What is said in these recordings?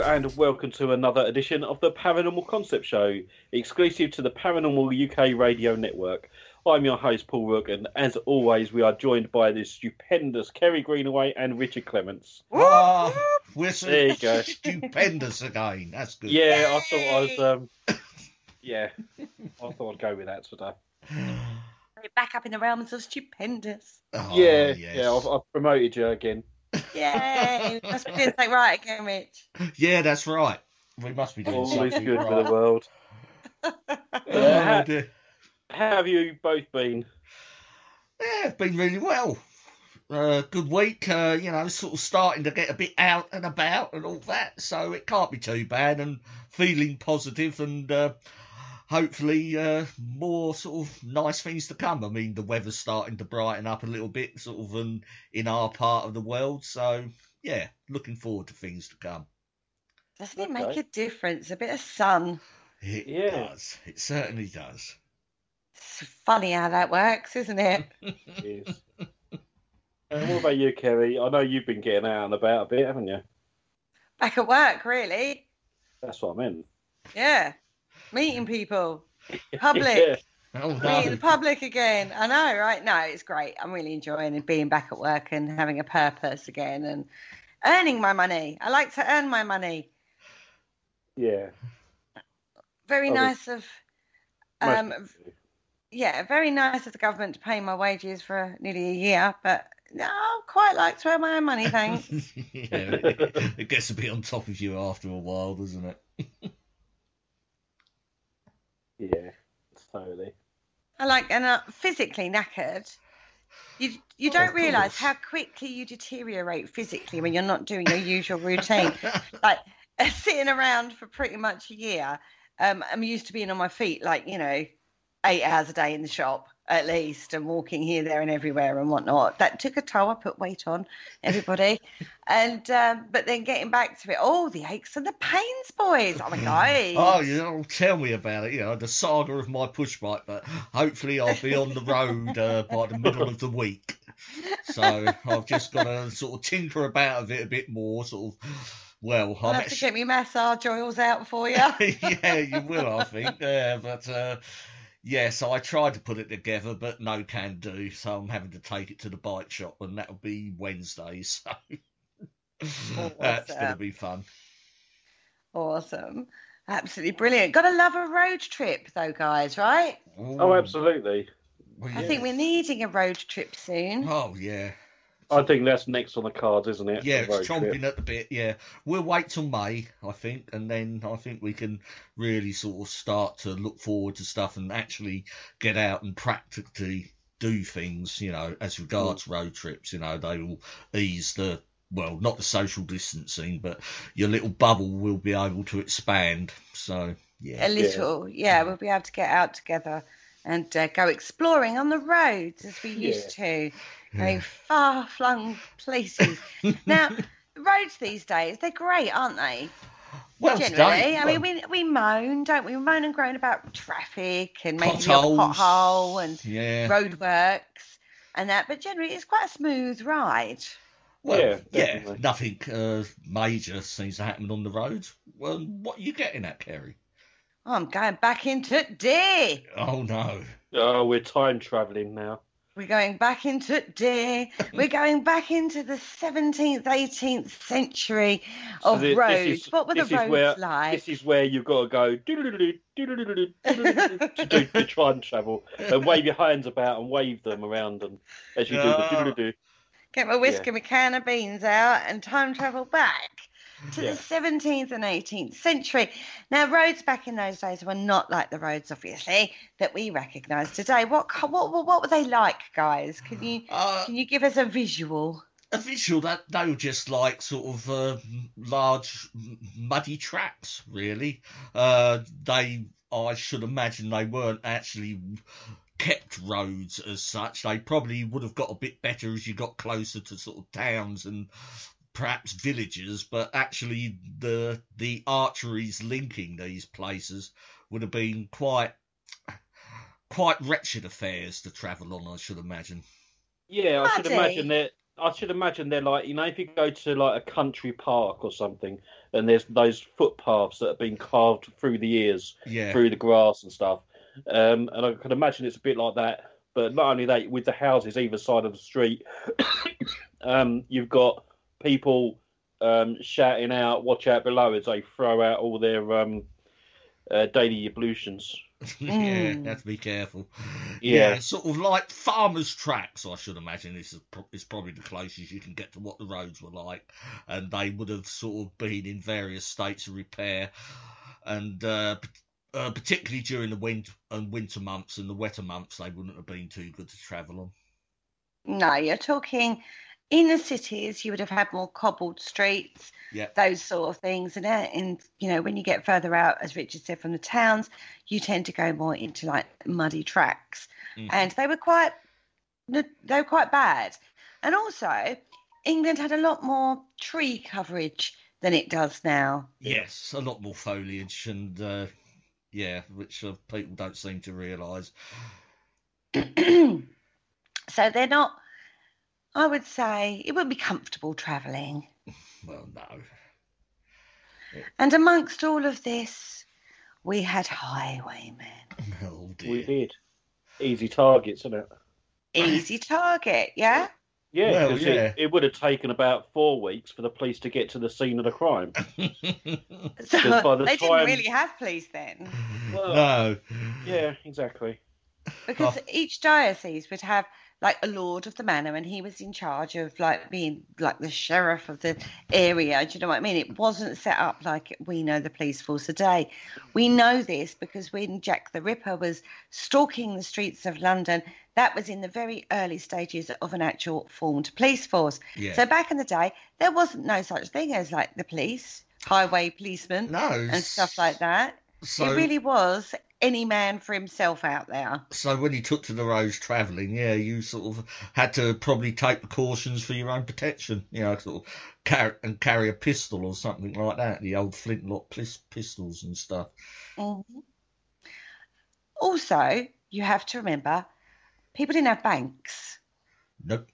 and welcome to another edition of the Paranormal Concept Show, exclusive to the Paranormal UK Radio Network. I'm your host, Paul Rook, and as always, we are joined by the stupendous Kerry Greenaway and Richard Clements. We're There you go. stupendous again. That's good. Yeah, I thought I was. I thought I'd go with that today. We're back up in the realms of stupendous. Oh, yeah, yes. yeah, I've promoted you again. Yay! Must be doing something right again, Rich. Yeah, that's right. We must be doing All is something good right. for the world. Oh, dear. How have you both been? Yeah, it's been really well. Good week, sort of starting to get a bit out and about and all that, so it can't be too bad, and feeling positive, and hopefully more sort of nice things to come. I mean, the weather's starting to brighten up a little bit, sort of in our part of the world, so yeah, looking forward to things to come. Doesn't it make a difference? A bit of sun. It does. It certainly does. It's funny how that works, isn't it? It is. And what about you, Kerry? I know you've been getting out and about a bit, haven't you? Back at work, really. That's what I meant. Yeah. Meeting people. Public. Yeah. Oh, Meeting the public again. I know, right? No, it's great. I'm really enjoying being back at work and having a purpose again and earning my money. I like to earn my money. Yeah. Very nice of... very nice of the government to pay my wages for nearly a year, but no, I quite like to earn my own money, thanks. Yeah, it gets a bit on top of you after a while, doesn't it? Yeah, totally. I like, and physically knackered. You don't realise how quickly you deteriorate physically when you're not doing your usual routine. Like sitting around for pretty much a year, I'm used to being on my feet, 8 hours a day in the shop at least, and walking here, there, and everywhere and whatnot. That took a toll. I put weight on everybody, and but then getting back to it, the aches and the pains, boys. Oh my god! Oh, tell me about it. The saga of my push bike. But hopefully, I'll be on the road by the middle of the week. So I've just got to sort of tinker about with it a bit more. Sort of. Well, I'll have to get me massage oils out for you. Yeah, you will, I think. Yeah, but. So I tried to put it together, but no can do. So I'm having to take it to the bike shop, and that'll be Wednesday. So that's going to be fun. Awesome. Absolutely brilliant. Got to love a road trip, though, guys, right? Oh, absolutely. Well, I think we're needing a road trip soon. Oh, yeah. I think that's next on the cards, isn't it? Yeah, it's chomping at the bit, yeah. We'll wait till May, I think, and then I think we can really sort of start to look forward to stuff and actually get out and practically do things, as regards road trips. They will ease not the social distancing, but your little bubble will be able to expand. So, yeah. A little, yeah, we'll be able to get out together and go exploring on the roads as we used to. Going far-flung places. Now, the roads these days, they're great, aren't they? Well, generally. I mean, we moan, don't we? We moan and groan about traffic and maybe a pothole and roadworks and that. But generally, it's quite a smooth ride. Well, nothing major seems to happen on the roads. Well, what are you getting at, Kerry? I'm going back into D. Oh, no. Oh, we're time travelling now. We're going back into D. We're going back into the 17th, 18th century of roads. What were the roads like? This is where you've got to go to try and travel, and wave your hands about and wave them around, and as you do the Get my whisk and my can of beans out and time travel back to the 17th and 18th century. Now, roads back in those days were not like the roads, obviously, that we recognise today. What were they like, guys? Can you give us a visual? A visual that they were just like sort of large muddy tracks, really. I should imagine they weren't actually kept roads as such. They probably would have got a bit better as you got closer to sort of towns and perhaps villages, but actually the arteries linking these places would have been quite wretched affairs to travel on, I should imagine. Yeah, I should imagine that I should imagine they're like, you know, if you go to like a country park or something, and there's those footpaths that have been carved through the years, Yeah. through the grass and stuff. And I can imagine it's a bit like that. But not only that, with the houses either side of the street, you've got people shouting out, "Watch out below!" as they throw out all their daily ablutions. Yeah, have to be careful. Yeah. Yeah, sort of like farmers' tracks, I should imagine. This is probably the closest you can get to what the roads were like. And they would have sort of been in various states of repair. And particularly during the winter months and the wetter months, they wouldn't have been too good to travel on. No, you're talking in the cities, you would have had more cobbled streets, Yeah. those sort of things. And you know, when you get further out, as Richard said, from the towns, you tend to go more into like muddy tracks. And they were quite bad. And also, England had a lot more tree coverage than it does now. Yes, a lot more foliage and which people don't seem to realise. So they're not, I would say, it wouldn't be comfortable travelling. Well, no. And amongst all of this, we had highwaymen. Oh, dear. We did. Easy targets, isn't it? Easy target, yeah? Yeah, Well, because it would have taken about 4 weeks for the police to get to the scene of the crime. So by the they time- didn't really have police then. Well, No. yeah, exactly. Because each diocese would have like a lord of the manor, and he was in charge of like being like the sheriff of the area. Do you know what I mean? It wasn't set up like we know the police force today. We know this because when Jack the Ripper was stalking the streets of London, that was in the very early stages of an actual formed police force. Yeah. So back in the day, there wasn't no such thing as like the police, highway policemen, No. and stuff like that. So, It really was any man for himself out there. So when you took to the roads travelling, yeah, you sort of had to probably take precautions for your own protection. You know, sort of carry a pistol or something like that. The old flintlock pistols and stuff. Mm-hmm. Also, you have to remember, people didn't have banks. Nope.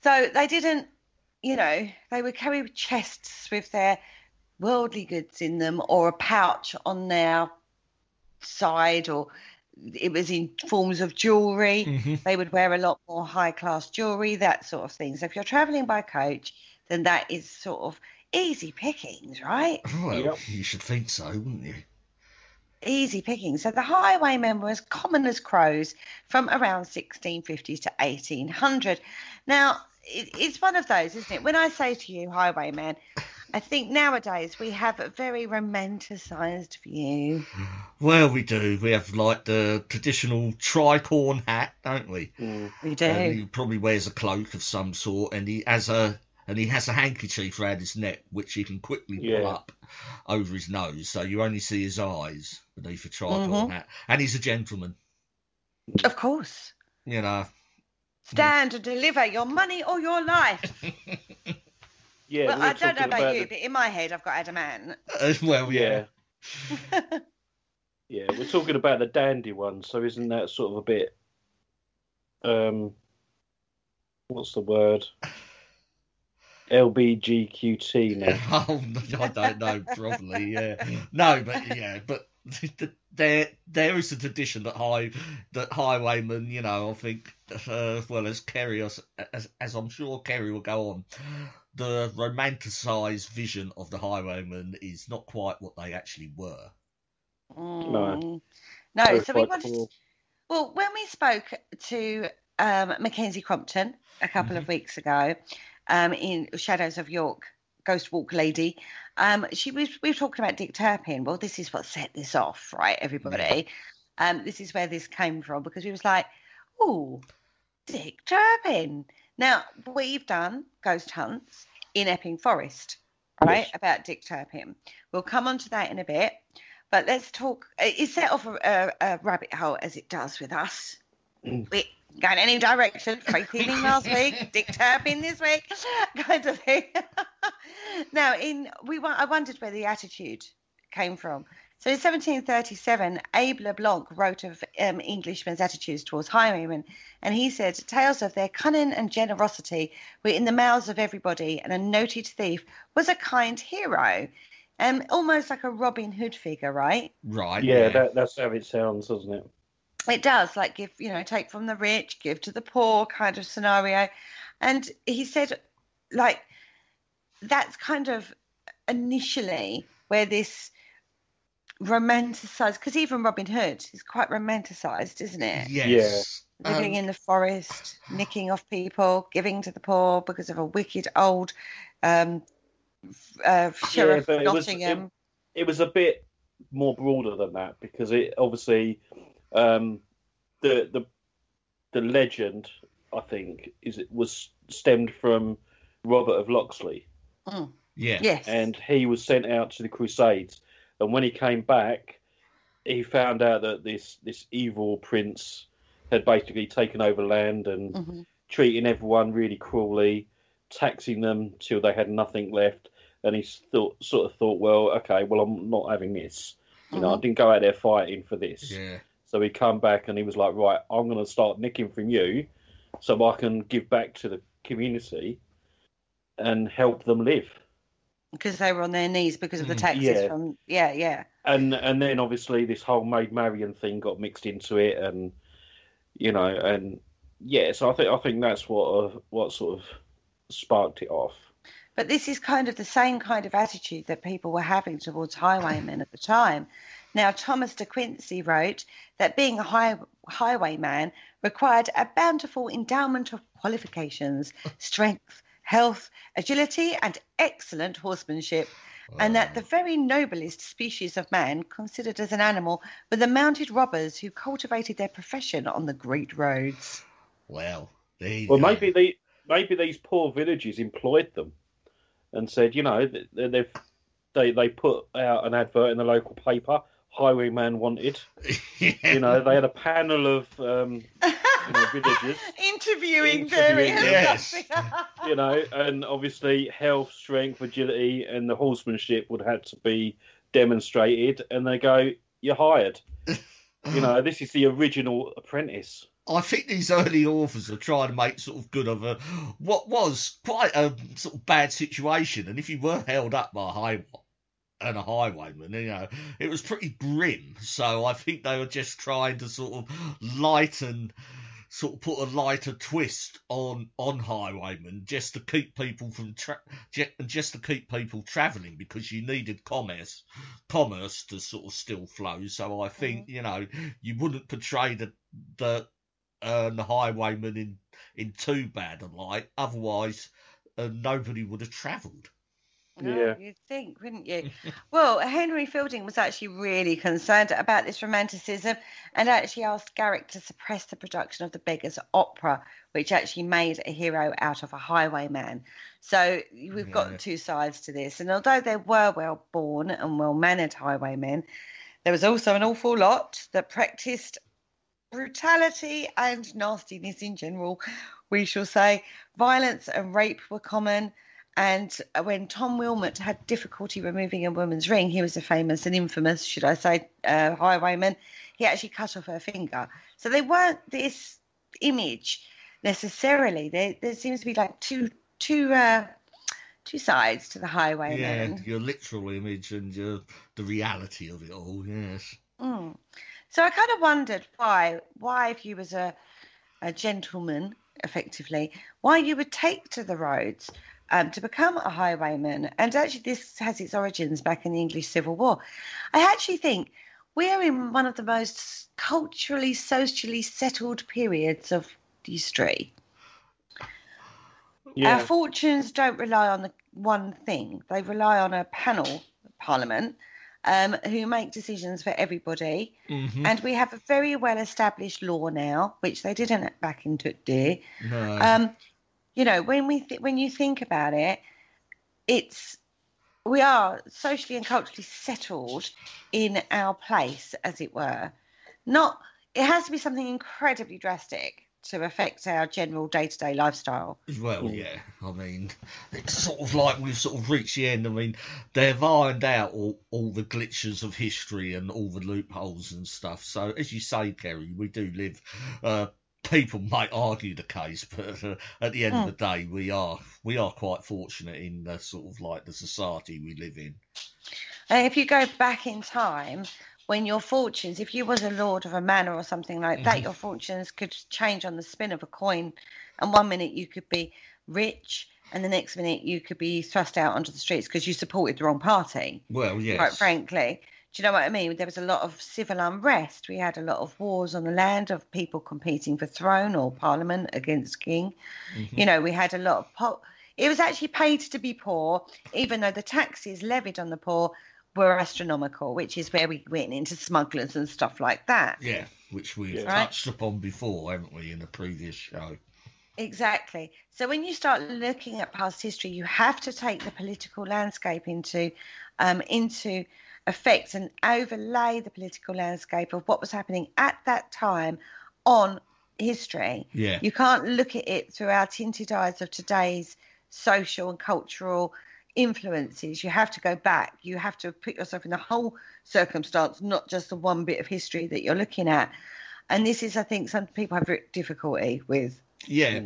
So they didn't, you know, they would carry chests with their worldly goods in them or a pouch on their side, or it was in forms of jewellery. Mm-hmm. They would wear a lot more high-class jewellery, that sort of thing. So if you're travelling by coach, then that is sort of easy pickings, right? Well, Yep. you should think so, wouldn't you? Easy pickings. So the highwaymen were as common as crows from around 1650 to 1800. Now, it's one of those, isn't it? When I say to you highwaymen, I think nowadays we have a very romanticised view. Well, we do. We have like the traditional tricorn hat, don't we? We do. And he probably wears a cloak of some sort, and he has a handkerchief around his neck, which he can quickly pull up over his nose, so you only see his eyes beneath a tricorn hat. And he's a gentleman. Of course. You know. Stand and deliver your money or your life. Yeah, Well, we were I don't know talking about you, but in my head, I've got adamant. Well, yeah. Yeah, we're talking about the dandy one, so isn't that sort of a bit, what's the word? LBGQT now. Oh, I don't know, probably, yeah. No, but there is a tradition that highwaymen, you know, I think, well, as Kerry, as I'm sure Kerry will go on, the romanticised vision of the highwaymen is not quite what they actually were. No, Very so we quite wanted. cool. Well, when we spoke to Mackenzie Crompton a couple of weeks ago, in Shadows of York, Ghost Walk Lady, we were talking about Dick Turpin. Well, this is what set this off, right, everybody? This is where this came from, because we was like, oh, Dick Turpin. Now, we've done ghost hunts in Epping Forest, right, about Dick Turpin. We'll come on to that in a bit, but let's talk. It set off a rabbit hole, as it does with us. We going any direction. Faith Healing last week, Dick Turpin this week, kind of thing. Now, I wondered where the attitude came from. So in 1737, Abe Leblanc wrote of Englishmen attitudes towards highwaymen, and he said, tales of their cunning and generosity were in the mouths of everybody, and a noted thief was a kind hero. Almost like a Robin Hood figure, right? Right. Yeah, that's how it sounds, doesn't it? It does, like give, take from the rich, give to the poor kind of scenario. And he said, like, that's kind of initially where this romanticized, because even Robin Hood is quite romanticized, isn't it? Yes. Living in the forest, nicking off people, giving to the poor because of a wicked old sheriff of Nottingham. It was a bit more broader than that, because it obviously the legend, I think, was stemmed from Robert of Locksley. Yeah. Yes. And he was sent out to the Crusades, and when he came back, he found out that this evil prince had basically taken over land and treating everyone really cruelly, taxing them till they had nothing left. And he sort of thought, well, okay, well, I'm not having this. I didn't go out there fighting for this. Yeah. So he come back and he was like, right, I'm going to start nicking from you so I can give back to the community and help them live. Because they were on their knees because of the taxes from... Yeah. And then obviously this whole Maid Marian thing got mixed into it, and, so I think that's what sort of sparked it off. But this is kind of the same kind of attitude that people were having towards highwaymen at the time. Now, Thomas de Quincey wrote that being a highwayman required a bountiful endowment of qualifications, strength, health, agility, and excellent horsemanship, and that the very noblest species of man, considered as an animal, were the mounted robbers who cultivated their profession on the great roads. Well, there you go. Maybe these poor villages employed them and said, they put out an advert in the local paper, highwayman wanted. They had a panel of villagers interviewing them. Yes. And obviously health, strength, agility, and the horsemanship would have to be demonstrated. And they go, "You're hired." This is the original Apprentice. I think these early authors are trying to make sort of good of what was quite a sort of bad situation. And if you were held up by a highwayman, it was pretty grim. So I think they were just trying to sort of put a lighter twist on highwaymen, just to keep people from travelling, because you needed commerce to sort of still flow. So I think you wouldn't portray the highwayman in too bad a light, otherwise nobody would have travelled. No, you'd think, wouldn't you? Well, Henry Fielding was actually really concerned about this romanticism and actually asked Garrick to suppress the production of the Beggar's Opera, which actually made a hero out of a highwayman. So we've got two sides to this. And although there were well-born and well-mannered highwaymen, there was also an awful lot that practised brutality and nastiness in general, we shall say. Violence and rape were common. And when Tom Wilmot had difficulty removing a woman's ring, he was a famous and infamous, should I say, highwayman. He actually cut off her finger. So they weren't this image necessarily. There seems to be like two sides to the highwayman. Yeah, your literal image and the reality of it all. Yes. So I kind of wondered why if you was a gentleman, effectively, why you would take to the roads to become a highwayman. And actually this has its origins back in the English Civil War. I actually think we're in one of the most culturally, socially settled periods of history. Our fortunes don't rely on the one thing. They rely on a panel, Parliament, who make decisions for everybody. And we have a very well-established law now, which they didn't back in Took Deer. No. When you think about it, we are socially and culturally settled in our place, as it were. It has to be something incredibly drastic to affect our general day-to-day lifestyle. Well, yeah, I mean, it's sort of like we've sort of reached the end. I mean, they've ironed out all the glitches of history and all the loopholes and stuff. So, as you say, Kerry, we do live. People might argue the case, but at the end of the day, we are quite fortunate in the sort of like the society we live in. And if you go back in time, when your fortunes, if you was a lord of a manor or something like that, your fortunes could change on the spin of a coin. And one minute you could be rich, and the next minute you could be thrust out onto the streets because you supported the wrong party. Well, yes. Quite frankly. Do you know what I mean? There was a lot of civil unrest. We had a lot of wars on the land of people competing for throne or parliament against king. You know, we had a lot of... It was actually paid to be poor, even though the taxes levied on the poor were astronomical, which is where we went into smugglers and stuff like that. Yeah, which we've touched upon before, haven't we, in a previous show? Exactly. So when you start looking at past history, you have to take the political landscape into effect and overlay the political landscape of what was happening at that time on history. Yeah. You can't look at it through our tinted eyes of today's social and cultural influences. You have to go back. You have to put yourself in the whole circumstance, not just the one bit of history that you're looking at. And this is, I think, some people have difficulty with. Yeah,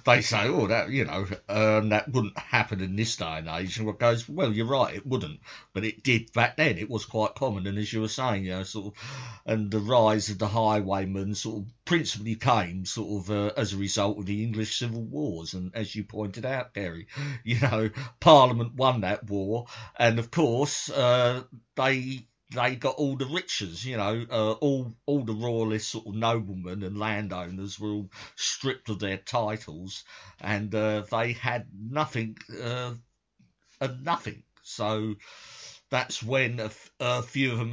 they say, oh, that, you know, that wouldn't happen in this day and age. And it goes, well, you're right, it wouldn't. But it did back then. It was quite common. And as you were saying, you know, sort of, and the rise of the Highwaymen sort of principally came sort of as a result of the English Civil Wars. And as you pointed out, Kerry, you know, Parliament won that war. And of course, they got all the riches, you know, all the royalist sort of noblemen and landowners were all stripped of their titles, and they had nothing and nothing. So that's when a few of them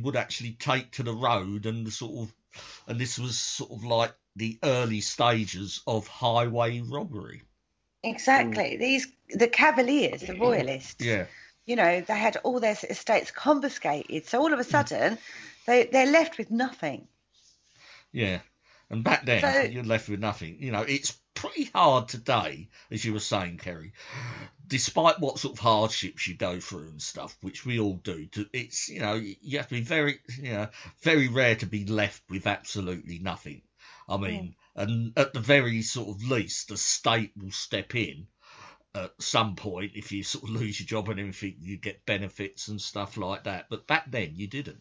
would actually take to the road, and this was sort of like the early stages of highway robbery. Exactly. The Cavaliers, the royalists. Yeah. You know, they had all their estates confiscated. So all of a sudden, they're left with nothing. Yeah. And back then, you're left with nothing. You know, it's pretty hard today, as you were saying, Kerry. Despite what sort of hardships you go through and stuff, which we all do, it's, you know, you have to be very rare to be left with absolutely nothing. I mean, and at the very sort of least, the state will step in. At some point, if you sort of lose your job and everything, you get benefits and stuff like that. But back then, you didn't.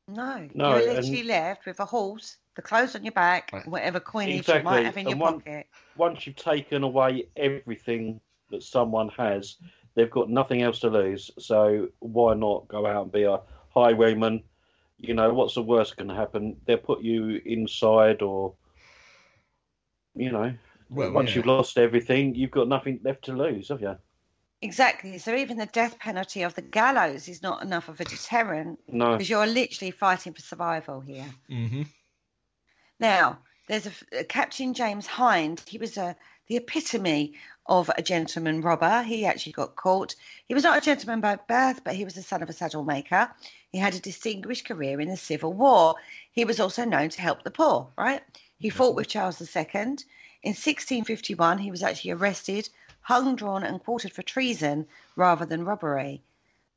No, you were literally left with a horse, the clothes on your back, whatever coinage you might have in your pocket. Once you've taken away everything that someone has, they've got nothing else to lose. So why not go out and be a highwayman? You know, what's the worst can happen? They'll put you inside, or, you know... Well, once you've lost everything, you've got nothing left to lose, have you? Exactly. So even the death penalty of the gallows is not enough of a deterrent. No. Because you're literally fighting for survival here. Mm-hmm. Now, there's a Captain James Hind. He was the epitome of a gentleman robber. He actually got caught. He was not a gentleman by birth, but he was the son of a saddle maker. He had a distinguished career in the Civil War. He was also known to help the poor, right? He fought with Charles II. In 1651, he was actually arrested, hung, drawn and quartered for treason rather than robbery.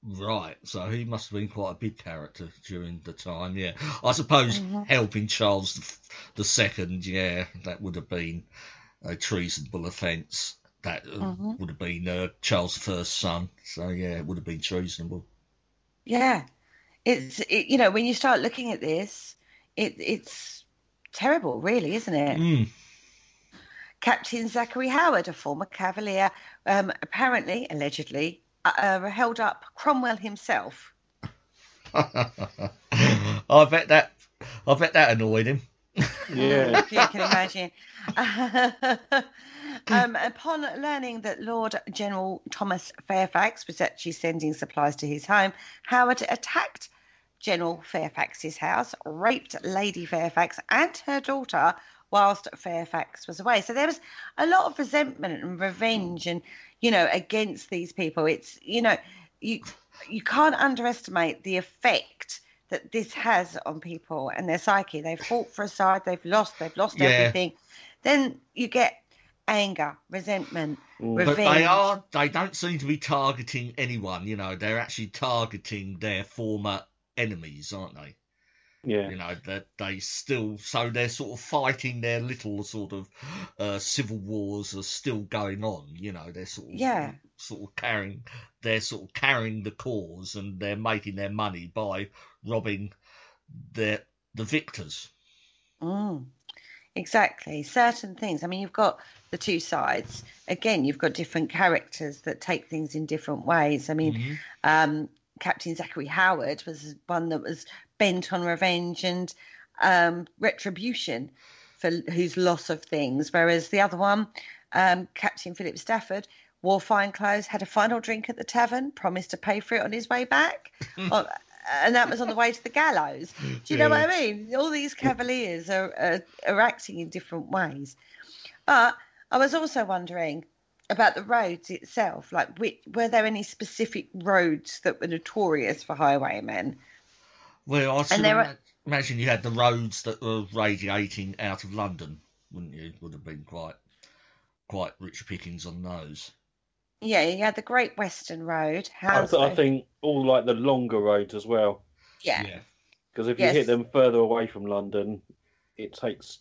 Right, so he must have been quite a big character during the time, yeah. I suppose helping Charles II, yeah, that would have been a treasonable offence. That would have been Charles I's son, so yeah, it would have been treasonable. Yeah, you know, when you start looking at this, it's terrible, really, isn't it? Mm. Captain Zachary Howard, a former Cavalier, apparently, allegedly, held up Cromwell himself. I bet that annoyed him. Yeah, you can imagine. Upon learning that Lord General Thomas Fairfax was actually sending supplies to his home, Howard attacked General Fairfax's house, raped Lady Fairfax and her daughter whilst Fairfax was away. So there was a lot of resentment and revenge and, you know, against these people. It's, you know, you can't underestimate the effect that this has on people and their psyche. They've fought for a side, they've lost everything. Then you get anger, resentment, revenge. But they don't seem to be targeting anyone, you know, they're actually targeting their former enemies, aren't they? Yeah. You know, that they still, so they're sort of fighting their little sort of civil wars are still going on, you know, they're sort of carrying the cause, and they're making their money by robbing the victors. Exactly. Certain things. I mean, you've got the two sides. Again, you've got different characters that take things in different ways. I mean, Captain Zachary Howard was one that was bent on revenge and retribution for whose loss of things, whereas the other one, Captain Philip Stafford, wore fine clothes, had a final drink at the tavern, promised to pay for it on his way back, and that was on the way to the gallows. Do you know what I mean? All these cavaliers are acting in different ways. But I was also wondering about the roads itself. Like, were there any specific roads that were notorious for highwaymen? Well, imagine you had the roads that were radiating out of London, wouldn't you? Would have been quite rich pickings on those. Yeah, you had the Great Western Road. I think all like the longer roads as well. Yeah. Because if you hit them further away from London, it takes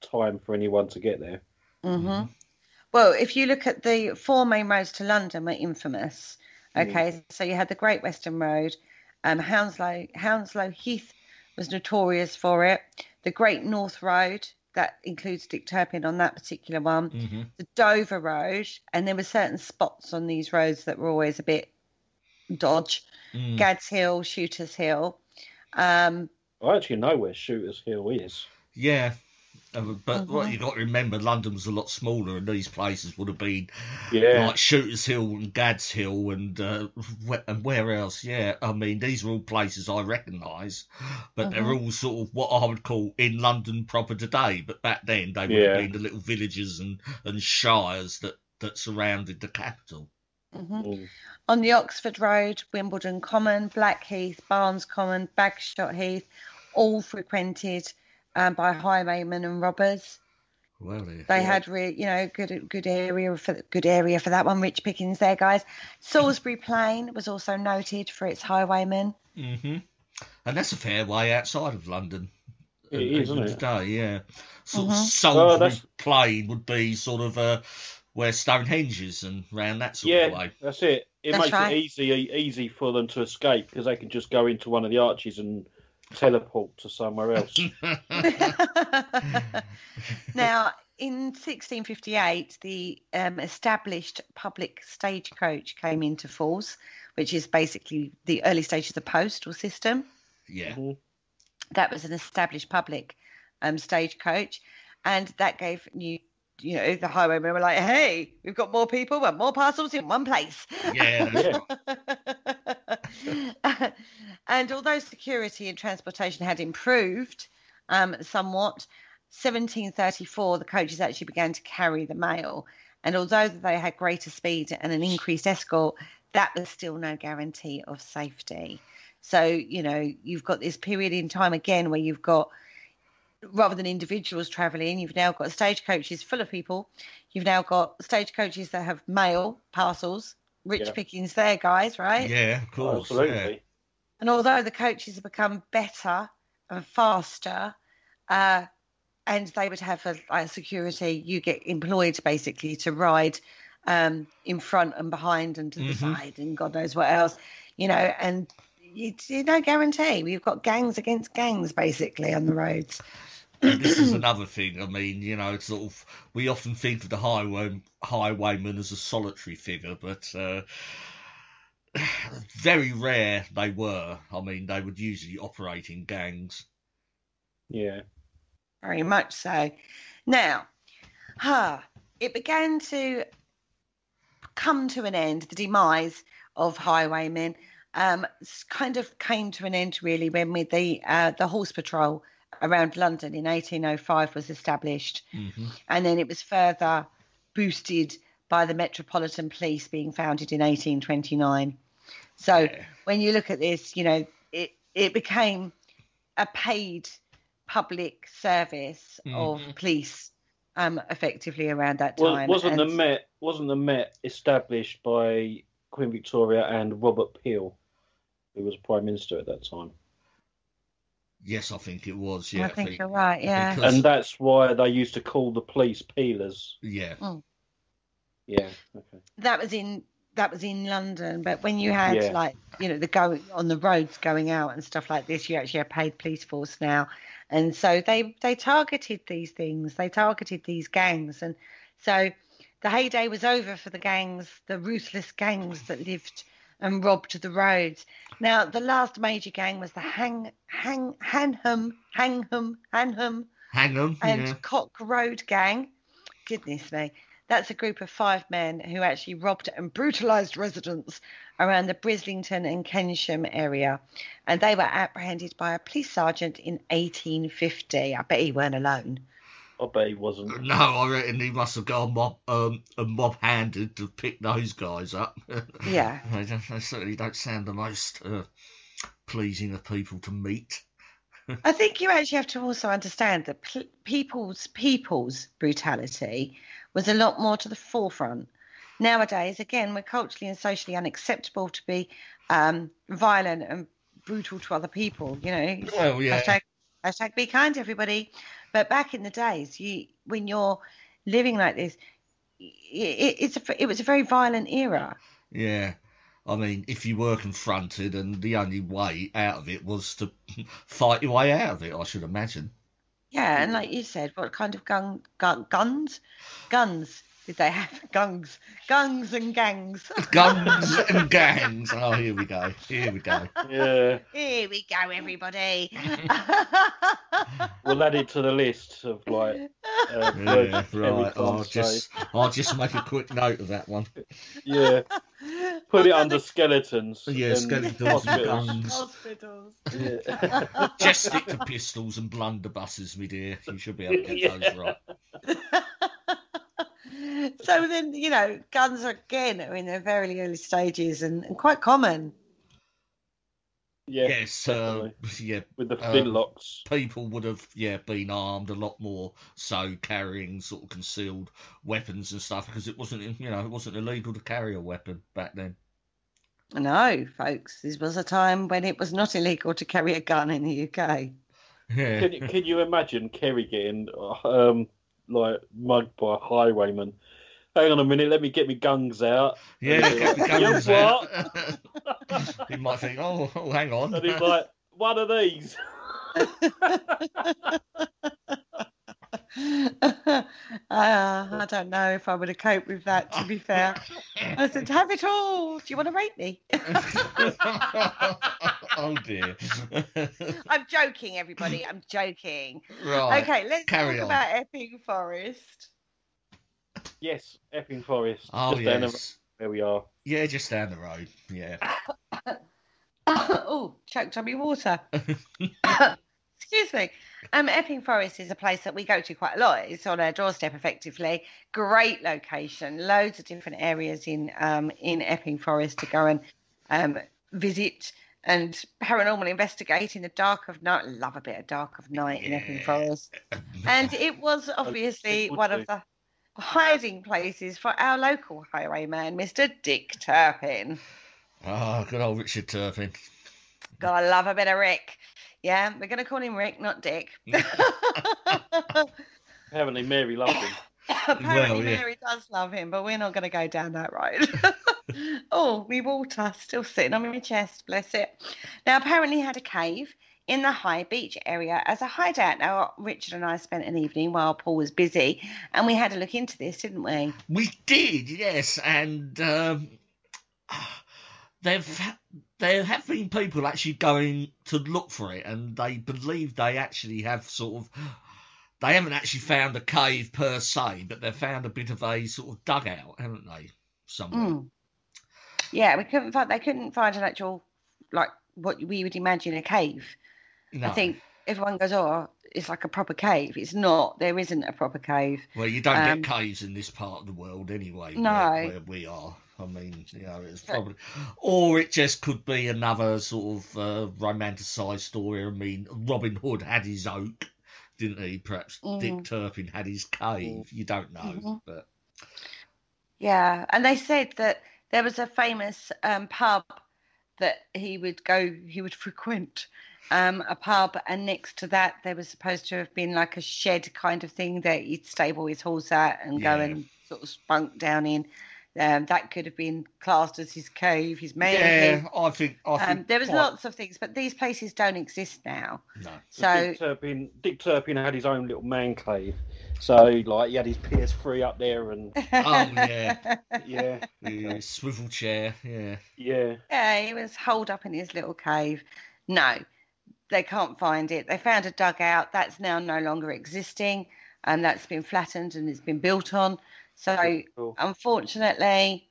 time for anyone to get there. Well, if you look at the 4 main roads to London were infamous. Okay, so you had the Great Western Road. Hounslow Heath was notorious for it. The Great North Road, that includes Dick Turpin on that particular one. The Dover Road, and there were certain spots on these roads that were always a bit dodge. Gad's Hill, Shooter's Hill. I actually know where Shooter's Hill is. Yeah. But what you got to remember, London was a lot smaller, and these places would have been like Shooter's Hill and Gad's Hill and where else? Yeah, I mean, these are all places I recognise, but they're all sort of what I would call in London proper today. But back then, they would have been the little villages and shires that surrounded the capital. On the Oxford Road, Wimbledon Common, Blackheath, Barnes Common, Bagshot Heath, all frequented by highwaymen and robbers. Well, they had good area for that one. Rich pickings there, guys. Salisbury Plain was also noted for its highwaymen. And that's a fair way outside of London. It is, isn't it? Today, yeah. Sort of Salisbury Plain would be sort of where Stonehenge is and round that sort of way. That's it. It makes it easy for them to escape because they can just go into one of the arches and teleport to somewhere else. Now, in 1658, the established public stagecoach came into force, which is basically the early stage of the postal system. Yeah. That was an established public stagecoach, and that gave the highwaymen were like, hey, we've got more people, but more parcels in one place. Yeah. And although security and transportation had improved somewhat, 1734 the coaches actually began to carry the mail, and although they had greater speed and an increased escort, that was still no guarantee of safety. So you've got this period in time again where you've got, rather than individuals travelling, you've now got stagecoaches full of people. You've now got stagecoaches that have mail parcels. Rich pickings there, guys, right? Yeah, of course. Absolutely. Yeah. And although the coaches have become better and faster, and they would have a security, you get employed basically to ride in front and behind and to the side and God knows what else, and it's no guarantee. We've got gangs against gangs basically on the roads. And this is another thing. I mean, sort of, we often think of the highwayman as a solitary figure, but very rare they were. I mean, they would usually operate in gangs. Yeah. Very much so. Now, it began to come to an end, the demise of highwaymen kind of came to an end really when with the horse patrol around London in 1805 was established. And then it was further boosted by the Metropolitan Police being founded in 1829. So when you look at this, it became a paid public service of police, effectively around that time. Wasn't the Met established by Queen Victoria and Robert Peel, who was Prime Minister at that time? Yes, I think it was. Yeah, I think you're right. Yeah, and that's why they used to call the police peelers. Yeah. Yeah. Okay. That was in London, but when you had like, you know, the going on the roads going out and stuff like this, you actually have paid police force now, and so they targeted these things, they targeted these gangs, and so the heyday was over for the gangs, the ruthless gangs that lived and robbed the roads. Now the last major gang was the Hanham and Cock Road gang. Goodness me. That's a group of 5 men who actually robbed and brutalised residents around the Brislington and Kensham area. And they were apprehended by a police sergeant in 1850. I bet he weren't alone. I bet he wasn't. No, I reckon he must have got mob-handed to pick those guys up. Yeah. They certainly don't sound the most pleasing of people to meet. I think you actually have to also understand that people's brutality was a lot more to the forefront. Nowadays, again, we're culturally and socially unacceptable to be violent and brutal to other people, you know. Well, yeah. Hashtag be kind, everybody. But back in the days, when you're living like this, it was a very violent era. Yeah. I mean, if you were confronted and the only way out of it was to fight your way out of it, I should imagine. Yeah, and like you said, what kind of guns? Guns did they have? Guns and gangs. Guns and gangs. Oh, here we go. Yeah. Here we go, everybody. We'll add it to the list of like. Right. I'll just make a quick note of that one. Yeah. Put it under skeletons. Yeah, skeletons and guns. Hospitals. Yeah. Just stick to pistols and blunderbusses, my dear. You should be able to get those right. So then, you know, guns are in their very early stages and quite common. Yeah, yes, with the flintlocks. People would have been armed a lot more, so carrying sort of concealed weapons and stuff, because it wasn't illegal to carry a weapon back then. No, folks, this was a time when it was not illegal to carry a gun in the UK. Yeah. Can you imagine Kerry getting like mugged by highwaymen? Hang on a minute, let me get my guns out. Yeah, get my guns out. He might think, oh, hang on. And he's like, one of these. I don't know if I would have coped with that, to be fair. I said, have it all. Do you want to rape me? Oh, dear. I'm joking, everybody. I'm joking. Right. Okay, let's Carry talk on. about Epping Forest. Yes, Epping Forest. Oh, just down yes. there we are. Yeah, just down the road. Yeah. Oh, choked on me water. Excuse me. Epping Forest is a place that we go to quite a lot. It's on our doorstep, effectively. Great location. Loads of different areas in Epping Forest to go and visit and paranormal investigate in the dark of night. Love a bit of dark of night in Epping Forest. And it was obviously one of the hiding places for our local highwayman, Mr. Dick Turpin. Oh, good old Richard Turpin. Gotta love a bit of Rick. Yeah, we're going to call him Rick, not Dick. Apparently Mary loves him. Apparently Mary does love him, but we're not going to go down that road. Oh, me water still sitting on my chest, bless it. Now, apparently he had a cave in the High Beach area as a hideout. Now, Richard and I spent an evening while Paul was busy, and we had a look into this, didn't we? We did, yes, and there have been people actually going to look for it, and they believe they actually have they haven't actually found a cave per se, but they've found a bit of a sort of dugout, haven't they, somewhere? Yeah, they couldn't find an actual, like, what we would imagine a cave. No. I think everyone goes, oh, it's like a proper cave. It's not. There isn't a proper cave. Well, you don't get caves in this part of the world anyway, no. where we are. I mean, it's probably, or it just could be another sort of romanticised story. I mean, Robin Hood had his oak, didn't he? Perhaps Dick Turpin had his cave. You don't know, but yeah. And they said that there was a famous pub that he would frequent. A pub, and next to that there was supposed to have been like a shed kind of thing that he'd stable his horse at and go and sort of spunk down in. That could have been classed as his cave, his man cave. Yeah, I think there was lots of things, but these places don't exist now. No. So Dick Turpin had his own little man cave. So like he had his PS3 up there and yeah, swivel chair, yeah, he was holed up in his little cave. No. They can't find it. They found a dugout that's now no longer existing, and that's been flattened and it's been built on. So, unfortunately,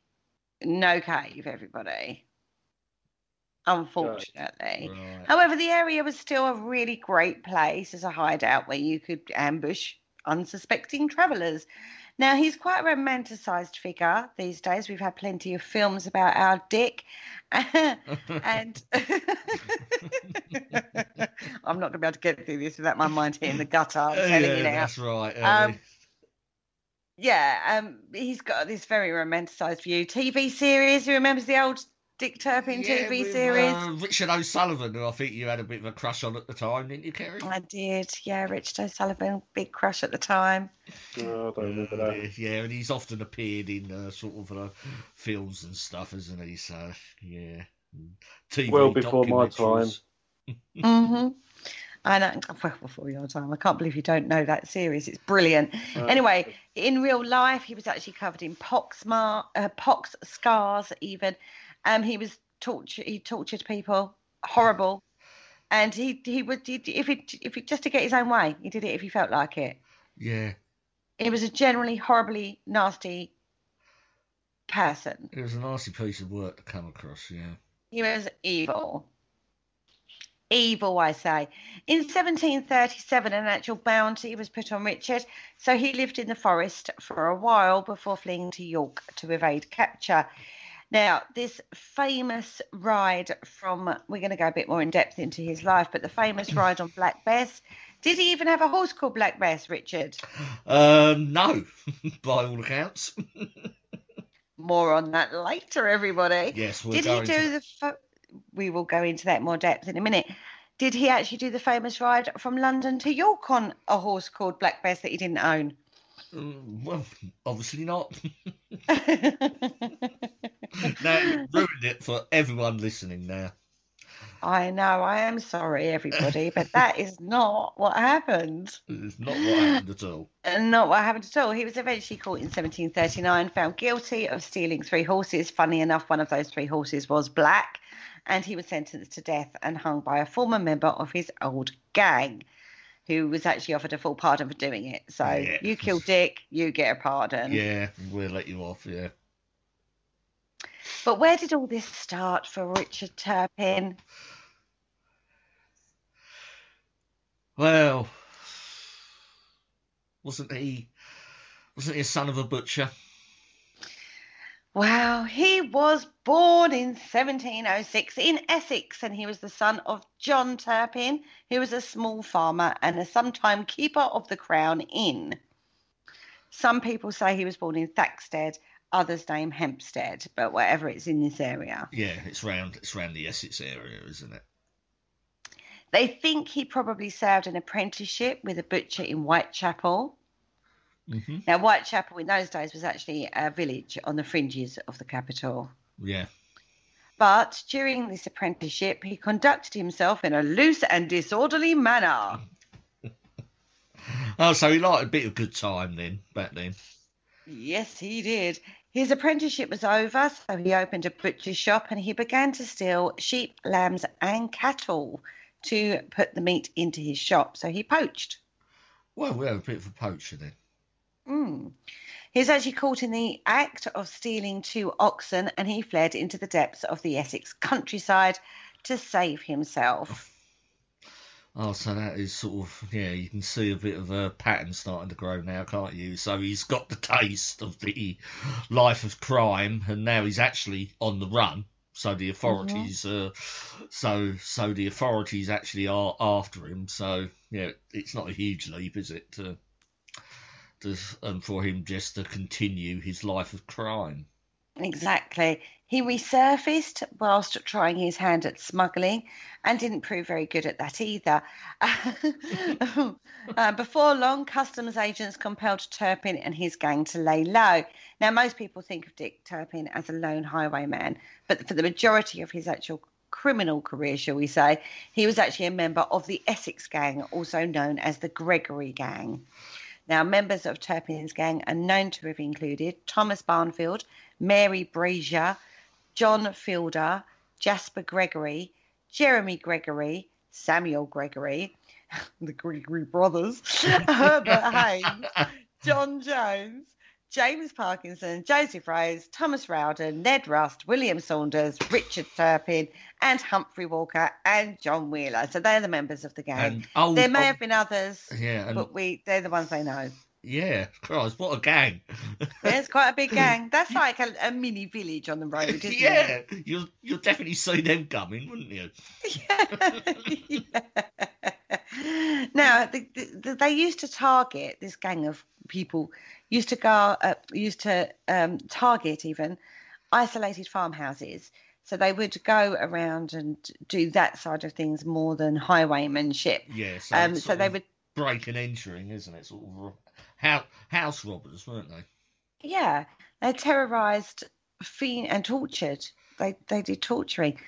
no cave, everybody. Unfortunately. Right. However, the area was still a really great place as a hideout where you could ambush unsuspecting travellers. Now, he's quite a romanticised figure these days. We've had plenty of films about our Dick. And I'm not going to be able to get through this without my mind hitting the gutter. I'm telling you now. That's right. He's got this very romanticised view. TV series. Who remembers the old Dick Turpin TV series? Richard O'Sullivan, who I think you had a bit of a crush on at the time, didn't you, Kerry? I did. Yeah, Richard O'Sullivan, big crush at the time. Oh, I don't remember that. Yeah, and he's often appeared in sort of films and stuff, hasn't he? So yeah, TV well before my time. I know, well before your time. I can't believe you don't know that series. It's brilliant. Anyway, in real life, he was actually covered in pox scars, even. He was he tortured people, horrible, and he would if he just to get his own way, he did it if he felt like it. Yeah. He was a generally horribly nasty person. It was a nasty piece of work to come across. Yeah. He was evil. Evil, I say. In 1737, an actual bounty was put on Richard, so he lived in the forest for a while before fleeing to York to evade capture. Now, this famous ride we're going to go a bit more in depth into his life, but the famous ride on Black Bess, did he even have a horse called Black Bess, Richard? No, by all accounts. More on that later, everybody. Yes, we will go into that more depth in a minute. Did he actually do the famous ride from London to York on a horse called Black Bess that he didn't own? Well, obviously not. Now, you ruined it for everyone listening now. I know, I am sorry, everybody, but that is not what happened. It's not what happened at all. Not what happened at all. He was eventually caught in 1739, found guilty of stealing 3 horses. Funny enough, one of those 3 horses was black, and he was sentenced to death and hung by a former member of his old gang, who was actually offered a full pardon for doing it. So you kill Dick, you get a pardon. Yeah, we'll let you off, yeah. But where did all this start for Richard Turpin? Well, wasn't he a son of a butcher? Well, he was born in 1706 in Essex, and he was the son of John Turpin, who was a small farmer and a sometime keeper of the Crown Inn. Some people say he was born in Thaxted, others name Hempstead, but whatever, it's in this area. Yeah, it's round the Essex area, isn't it? They think he probably served an apprenticeship with a butcher in Whitechapel. Mm-hmm. Now, Whitechapel in those days was actually a village on the fringes of the capital. Yeah. But during this apprenticeship, he conducted himself in a loose and disorderly manner. Oh, so he liked a bit of good time then, back then. Yes, he did. His apprenticeship was over, so he opened a butcher's shop and he began to steal sheep, lambs and cattle to put the meat into his shop. So he poached. Well, we have a bit of a poacher then. He was actually caught in the act of stealing 2 oxen, and he fled into the depths of the Essex countryside to save himself. Oh, so that is sort of, yeah, you can see a bit of a pattern starting to grow now, can't you? So he's got the taste of the life of crime, and now he's actually on the run. So the authorities, so the authorities actually are after him. So yeah, it's not a huge leap, is it, for him just to continue his life of crime? Exactly. He resurfaced whilst trying his hand at smuggling and didn't prove very good at that either. Before long, customs agents compelled Turpin and his gang to lay low. Now, most people think of Dick Turpin as a lone highwayman, but for the majority of his actual criminal career, shall we say, he was actually a member of the Essex gang, also known as the Gregory Gang. Now, members of Turpin's gang are known to have included Thomas Barnfield, Mary Brazier, John Fielder, Jasper Gregory, Jeremy Gregory, Samuel Gregory, the Gregory brothers, Herbert Hind, John Jones, James Parkinson, Joseph Rose, Thomas Rowden, Ned Rust, William Saunders, Richard Turpin, and Humphrey Walker and John Wheeler. So they're the members of the gang. There may have been others, but they're the ones they know. Yeah, Christ, what a gang. It's quite a big gang. That's like a mini village on the road, isn't it? Yeah, you'll definitely see them coming, wouldn't you? Yeah. Now, they used to target, this gang of people, used to target even isolated farmhouses. So they would go around and do that side of things more than highwaymanship. Yeah, so they would break and entering, isn't it? Sort of house robbers, weren't they? Yeah, they terrorised and tortured. They did torturing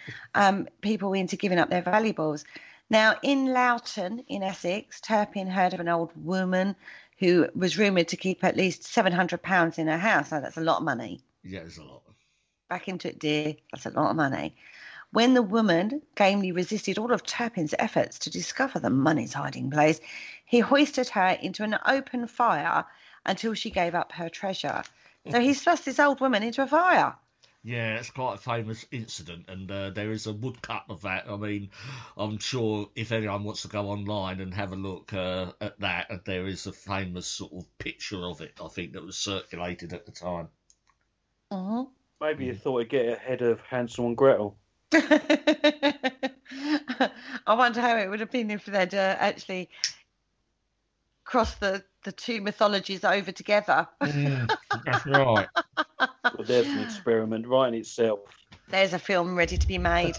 people into giving up their valuables. Now, in Loughton, in Essex, Turpin heard of an old woman who was rumoured to keep at least £700 in her house. Now, that's a lot of money. Yeah, it's a lot. Back into it, dear. That's a lot of money. When the woman gamely resisted all of Turpin's efforts to discover the money's hiding place, he hoisted her into an open fire until she gave up her treasure. So he thrust this old woman into a fire. Yeah, it's quite a famous incident, and there is a woodcut of that. I mean, I'm sure if anyone wants to go online and have a look at that, there is a famous sort of picture of it, I think, that was circulated at the time. Mm-hmm. Maybe you thought it'd get ahead of Hansel and Gretel. I wonder how it would have been if they'd actually crossed the two mythologies over together. That's right. Well, there's an experiment right in itself. There's a film ready to be made.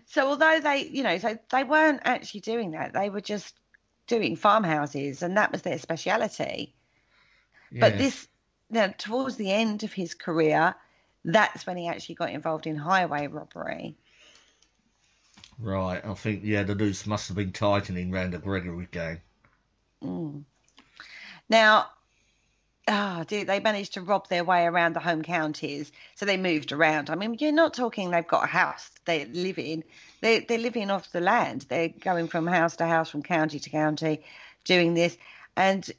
So although they weren't actually doing that, they were just doing farmhouses, and that was their speciality. Yeah. But towards the end of his career, that's when he actually got involved in highway robbery. Right, I think, the noose must have been tightening around the Gregory gang. Mm. Now, they managed to rob their way around the home counties, so they moved around. I mean, you're not talking they've got a house they live in. They're living off the land. They're going from house to house, from county to county, doing this. And,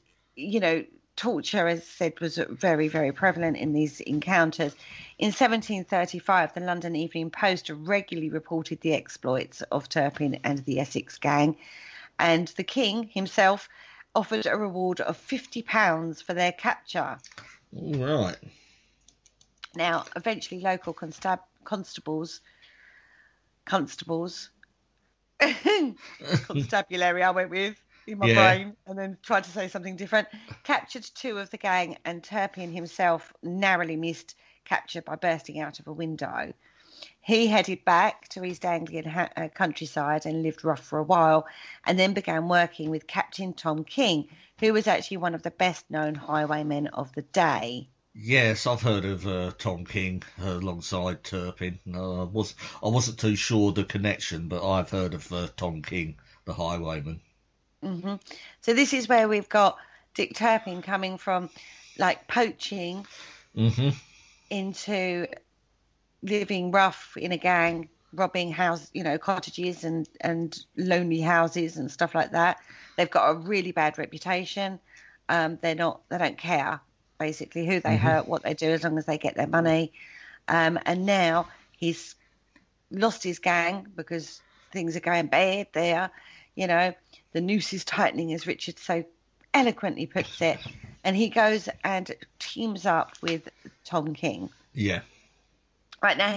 torture, as I said, was very, very prevalent in these encounters. In 1735, the London Evening Post regularly reported the exploits of Turpin and the Essex gang, and the King himself offered a reward of £50 for their capture. All right. Now, eventually, local constables, constabulary I went with in my brain, and then tried to say something different, captured two of the gang, and Turpin himself narrowly missed capture by bursting out of a window. He headed back to East Anglian countryside and lived rough for a while, and then began working with Captain Tom King, who was actually one of the best-known highwaymen of the day. Yes, I've heard of Tom King alongside Turpin. I wasn't too sure the connection, but I've heard of Tom King, the highwayman. Mm-hmm. So this is where we've got Dick Turpin coming from, like, poaching into living rough in a gang, robbing cottages and lonely houses and stuff like that. They've got a really bad reputation. They don't care basically who they hurt, what they do, as long as they get their money. And now he's lost his gang because things are going bad there. You know, the noose is tightening, as Richard so eloquently puts it. And he goes and teams up with Tom King. Yeah. Right, now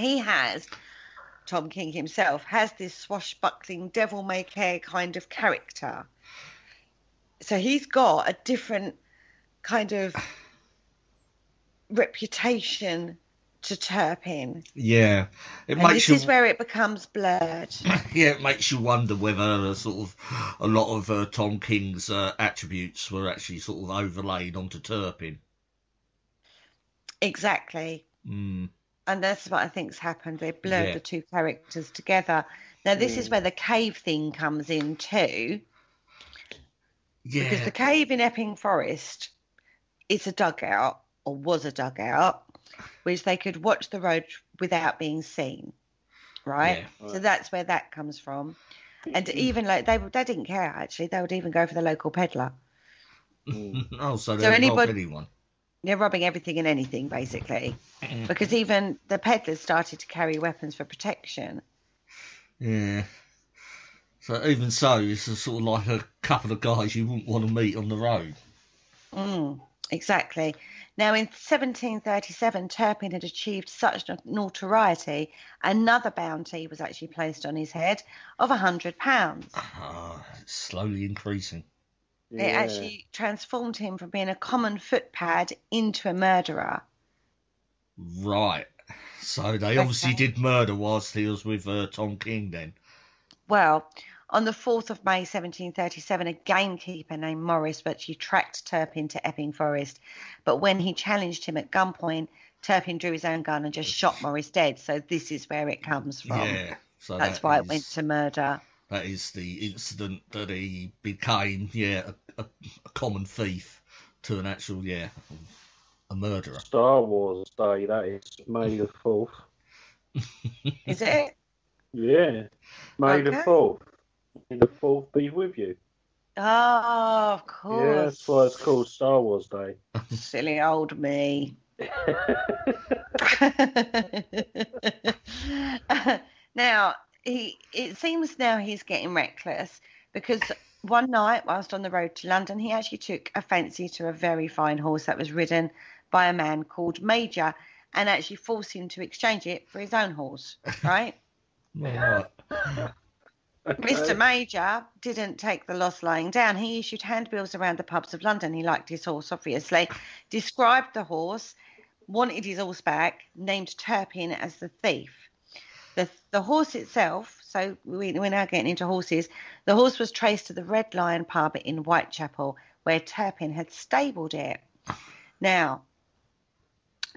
Tom King himself has this swashbuckling, devil-may-care kind of character. So he's got a different kind of reputation to Turpin. Yeah. This is where it becomes blurred. Yeah, it makes you wonder whether a lot of Tom King's attributes were actually sort of overlaid onto Turpin. Exactly. Mm. And that's what I think's happened. They blurred the two characters together. Now, this is where the cave thing comes in too. Yeah. Because the cave in Epping Forest is a dugout, or was a dugout, which they could watch the road without being seen. Right? Yeah. So that's where that comes from. And even like they didn't care, actually. They would even go for the local peddler. Oh, so they'll rob anyone. They're robbing everything and anything, basically. Because even the peddlers started to carry weapons for protection. Yeah. So even so, it's a sort of like a couple of guys you wouldn't want to meet on the road. Exactly. Now, in 1737, Turpin had achieved such notoriety, another bounty was actually placed on his head of £100. It's slowly increasing. It actually transformed him from being a common footpad into a murderer. Right. So they obviously did murder whilst he was with Tom King then. Well, on the 4th of May 1737, a gamekeeper named Morris actually tracked Turpin to Epping Forest. But when he challenged him at gunpoint, Turpin drew his own gun and just shot Morris dead. So this is where it comes from. Yeah. So that's why it went to murder. That is the incident that he became, a common thief to an actual, a murderer. Star Wars Day, that is May the 4th. Is it? Yeah. May the 4th. May the 4th be with you. Oh, of course. Yeah, that's why it's called Star Wars Day. Silly old me. Now, it seems now he's getting reckless because one night, whilst on the road to London, he actually took a fancy to a very fine horse that was ridden by a man called Major and actually forced him to exchange it for his own horse, right? Right. Okay. Mr. Major didn't take the loss lying down. He issued handbills around the pubs of London. He liked his horse, obviously, described the horse, wanted his horse back, named Turpin as the thief. The horse itself, so we're now getting into horses, the horse was traced to the Red Lion pub in Whitechapel, where Turpin had stabled it. Now,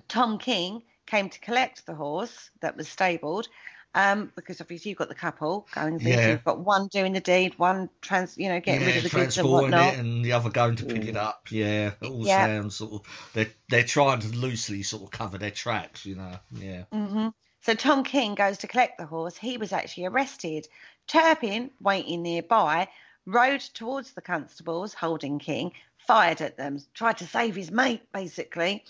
Tom King came to collect the horse that was stabled, because obviously you've got the couple going there. You've got one doing the deed, one getting rid of the goods and whatnot, it, and the other going to pick it up. Yeah, it all sounds sort of they're trying to loosely sort of cover their tracks, Yeah. Mm-hmm. So Tom King goes to collect the horse. He was actually arrested. Turpin, waiting nearby, rode towards the constables holding King, fired at them, tried to save his mate, basically.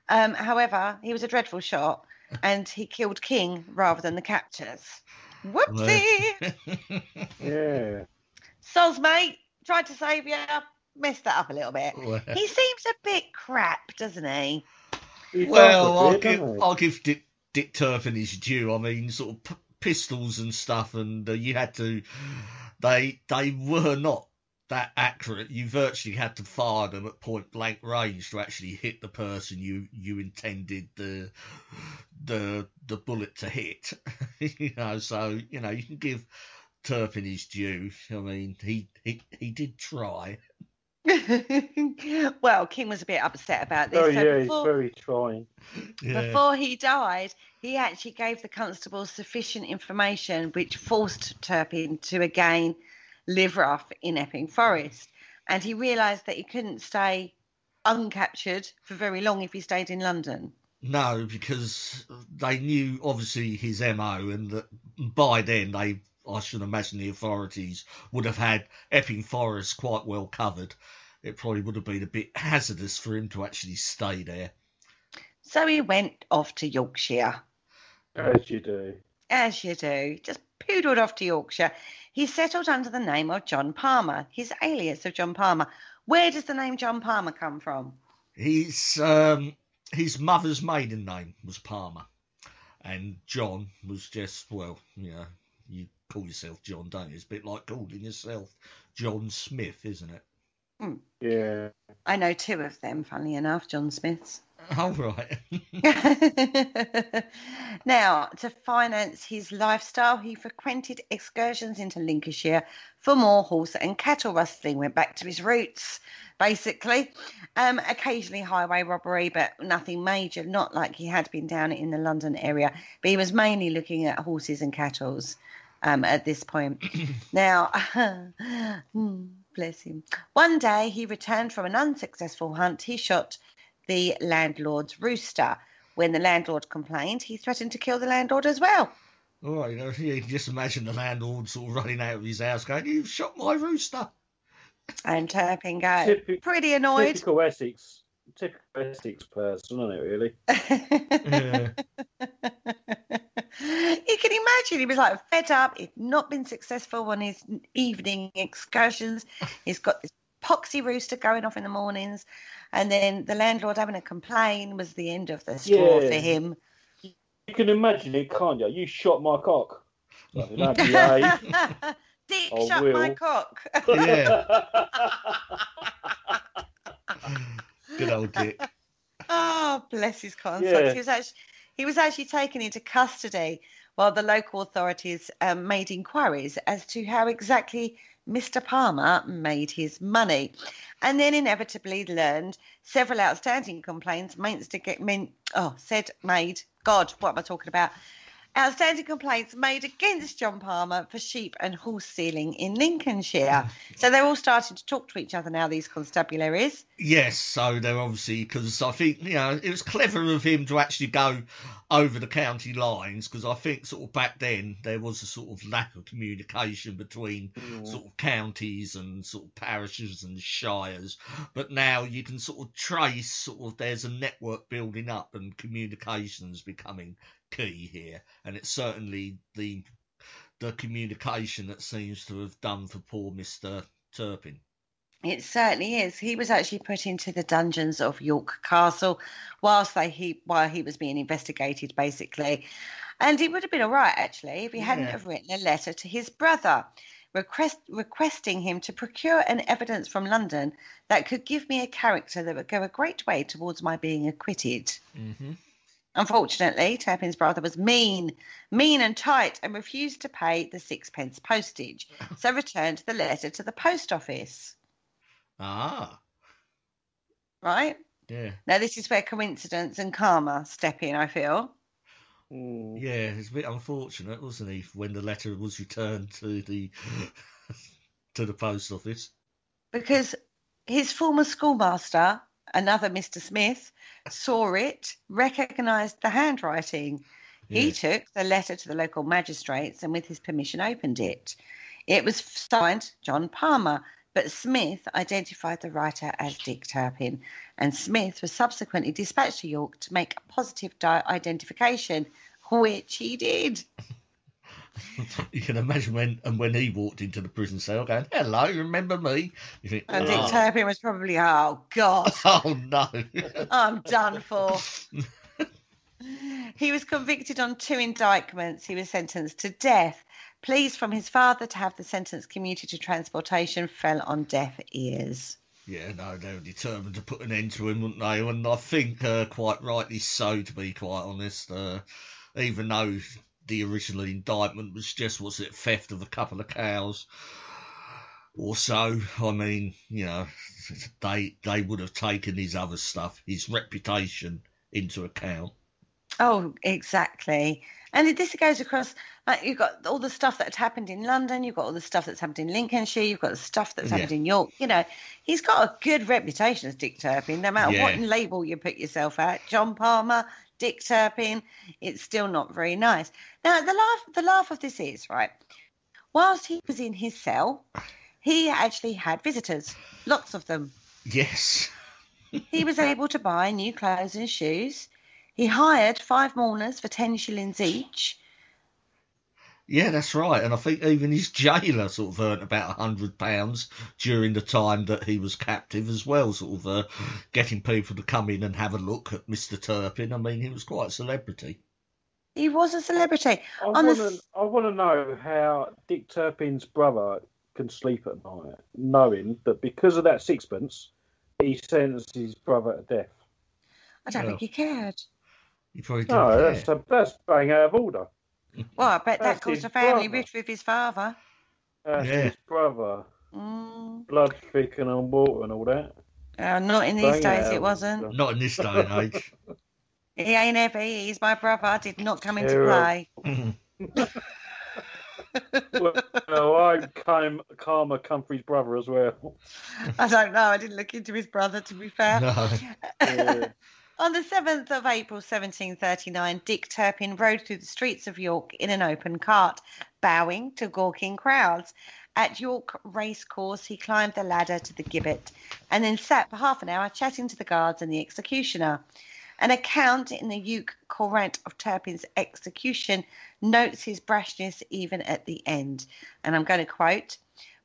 However, he was a dreadful shot, and he killed King rather than the captors. Whoopsie! Yeah. Soz, mate, tried to save you, messed that up a little bit. Well. He seems a bit crap, doesn't he? I'll give Dick Turpin his due. I mean, sort of pistols and stuff, and you had to. They were not that accurate. You virtually had to fire them at point blank range to actually hit the person you intended the bullet to hit. So you can give Turpin his due. I mean, he did try. Well, King was a bit upset about this. Oh, yeah, he's very trying. Yeah. Before he died, he actually gave the constables sufficient information which forced Turpin to again live rough in Epping Forest. And he realised that he couldn't stay uncaptured for very long if he stayed in London. No, because they knew, obviously, his MO, and that by then I should imagine the authorities would have had Epping Forest quite well covered. It probably would have been a bit hazardous for him to actually stay there. So he went off to Yorkshire. As you do. As you do. Just poodled off to Yorkshire. He settled under the name of John Palmer, his alias of John Palmer. Where does the name John Palmer come from? His mother's maiden name was Palmer, and John was just, well, you call yourself John, don't you? It's a bit like calling yourself John Smith, isn't it? Yeah. I know 2 of them, funnily enough, John Smiths. Oh, right. Now, to finance his lifestyle, he frequented excursions into Lincolnshire for more horse and cattle rustling, went back to his roots, basically. Occasionally highway robbery, but nothing major, not like he had been down in the London area. But he was mainly looking at horses and cattle at this point. Now, bless him. One day he returned from an unsuccessful hunt. He shot the landlord's rooster. When the landlord complained, he threatened to kill the landlord as well. All right, you can just imagine the landlord sort of running out of his house going, "You've shot my rooster." And Turpin goes, pretty annoyed. Typical Essex person, isn't it, really? Yeah. You can imagine he was like fed up. He'd not been successful on his evening excursions. He's got this poxy rooster going off in the mornings, and then the landlord having a complain was the end of the straw for him. You can imagine it, can't you? You shot my cock. Like, Dick I shot will. my cock. Yeah. Good old Dick. Oh, bless his conscience. Yeah. He was actually taken into custody while the local authorities made inquiries as to how exactly Mr. Palmer made his money, and then inevitably learned several outstanding complaints Outstanding complaints made against John Palmer for sheep and horse stealing in Lincolnshire. So they're all starting to talk to each other now, these constabularies. Yes, so they're obviously, because I think, it was clever of him to actually go over the county lines, because I think sort of back then there was a sort of lack of communication between sort of counties and sort of parishes and shires. But now you can sort of trace there's a network building up and communications becoming key here, and it's certainly the communication that seems to have done for poor Mr. Turpin. It certainly is. He was actually put into the dungeons of York Castle while he was being investigated, basically. And he would have been all right, actually, if he hadn't have written a letter to his brother requesting him to procure an evidence from London that could give me a character that would go a great way towards my being acquitted. Mm-hmm. Unfortunately, Turpin's brother was mean and tight, and refused to pay the 6p postage, so returned the letter to the post office. Ah. Right? Yeah. Now, this is where coincidence and karma step in, I feel. Yeah, it's a bit unfortunate, wasn't he, when the letter was returned to the post office? Because his former schoolmaster, another Mr. Smith, saw it, recognised the handwriting. Yeah. He took the letter to the local magistrates and, with his permission, opened it. It was signed John Palmer, but Smith identified the writer as Dick Turpin, and Smith was subsequently dispatched to York to make a positive identification, which he did. You can imagine when he walked into the prison cell going, "Hello, remember me?" You think, and Dick Turpin was probably, "Oh, God. Oh, no. I'm done for." He was convicted on 2 indictments. He was sentenced to death. Pleas from his father to have the sentence commuted to transportation fell on deaf ears. Yeah, no, they were determined to put an end to him, weren't they? And I think quite rightly so, to be quite honest, even though the original indictment was just, theft of a couple of cows or so. I mean, they would have taken his other stuff, his reputation, into account. Oh, exactly. And this goes across, like, you've got all the stuff that had happened in London, you've got all the stuff that's happened in Lincolnshire, you've got the stuff that's happened in York. He's got a good reputation as Dick Turpin, no matter what label you put yourself at. John Palmer, Dick Turpin, it's still not very nice. Now, the laugh of this is, right, whilst he was in his cell, he actually had visitors, lots of them. Yes. He was able to buy new clothes and shoes. He hired 5 mourners for 10 shillings each. Yeah, that's right. And I think even his jailer sort of earned about £100 during the time that he was captive as well, sort of getting people to come in and have a look at Mr. Turpin. I mean, he was quite a celebrity. He was a celebrity. I want to know how Dick Turpin's brother can sleep at night, knowing that because of that sixpence, he sentenced his brother to death. I don't think he cared. He probably didn't care. That's bang out of order. Well, I bet that That's caused his a family brother. rift with his father. That's his brother. Mm. Blood thicker and water and all that. Not in these days, it wasn't. Not in this day and age. He ain't heavy. He's my brother. Did not come into play. Well, I'm Karma Comfrey's brother as well. I don't know. I didn't look into his brother, to be fair. No. Yeah. On the 7th of April 1739, Dick Turpin rode through the streets of York in an open cart, bowing to gawking crowds. At York Racecourse, he climbed the ladder to the gibbet and then sat for half an hour chatting to the guards and the executioner. An account in the Uke Courant of Turpin's execution notes his brashness even at the end. And I'm going to quote,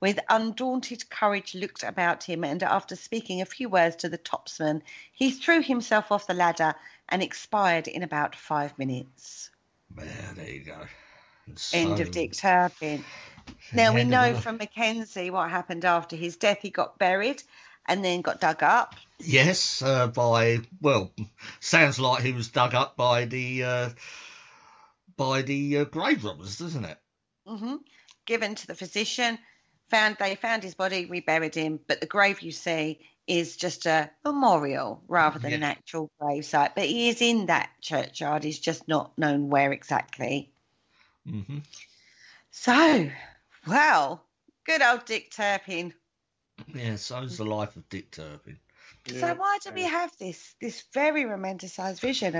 "With undaunted courage looked about him, and after speaking a few words to the topsman, he threw himself off the ladder and expired in about 5 minutes." Yeah, there you go. End of Dick Turpin. Now, we know from Mackenzie what happened after his death. He got buried and then got dug up. Yes, sounds like he was dug up by the grave robbers, doesn't it? Mm-hmm. Given to the physician. They found his body, reburied him, but the grave you see is just a memorial rather than an actual grave site. But he is in that churchyard. He's just not known where exactly. Mm-hmm. So, well, good old Dick Turpin. Yeah, so's the life of Dick Turpin. Yeah. So why do we have this very romanticised vision,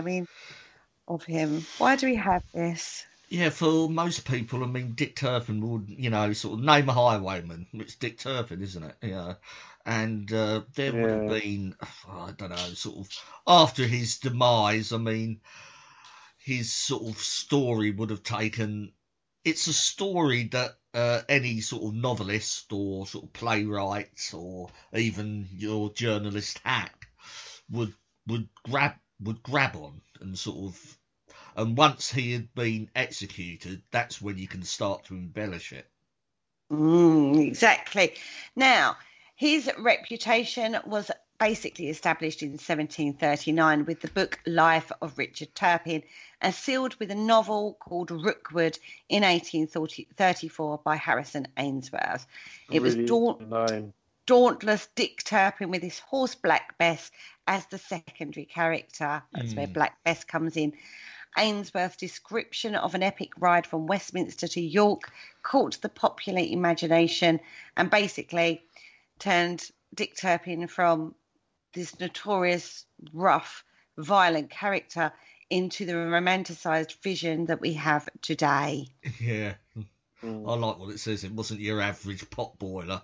of him? Why do we have this? Yeah, for most people, Dick Turpin would, sort of name a highwayman. It's Dick Turpin, isn't it? Yeah. And there would have been, I don't know, sort of, after his demise, his sort of story would have taken, it's a story that any sort of novelist or sort of playwright or even your journalist hack would grab on and sort of. And once he had been executed, that's when you can start to embellish it. Exactly. Now, his reputation was basically established in 1739 with the book Life of Richard Turpin, and sealed with a novel called Rookwood in 1834 by Harrison Ainsworth. It was dauntless Dick Turpin with his horse Black Bess as the secondary character. That's where Black Bess comes in. Ainsworth's description of an epic ride from Westminster to York caught the popular imagination and basically turned Dick Turpin from this notorious, rough, violent character into the romanticised vision that we have today. Yeah. I like what it says. It wasn't your average pot boiler.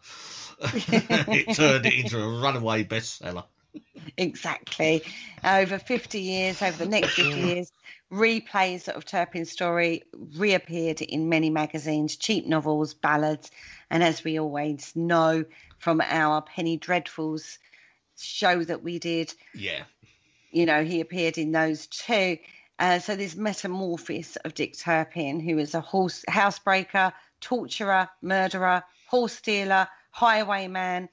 It turned it into a runaway bestseller. Exactly. Over the next 50 years, replays of Turpin's story reappeared in many magazines, cheap novels, ballads, and as we always know from our Penny Dreadfuls show that we did, he appeared in those too. So this metamorphosis of Dick Turpin, who is a housebreaker, torturer, murderer, horse stealer, highwayman,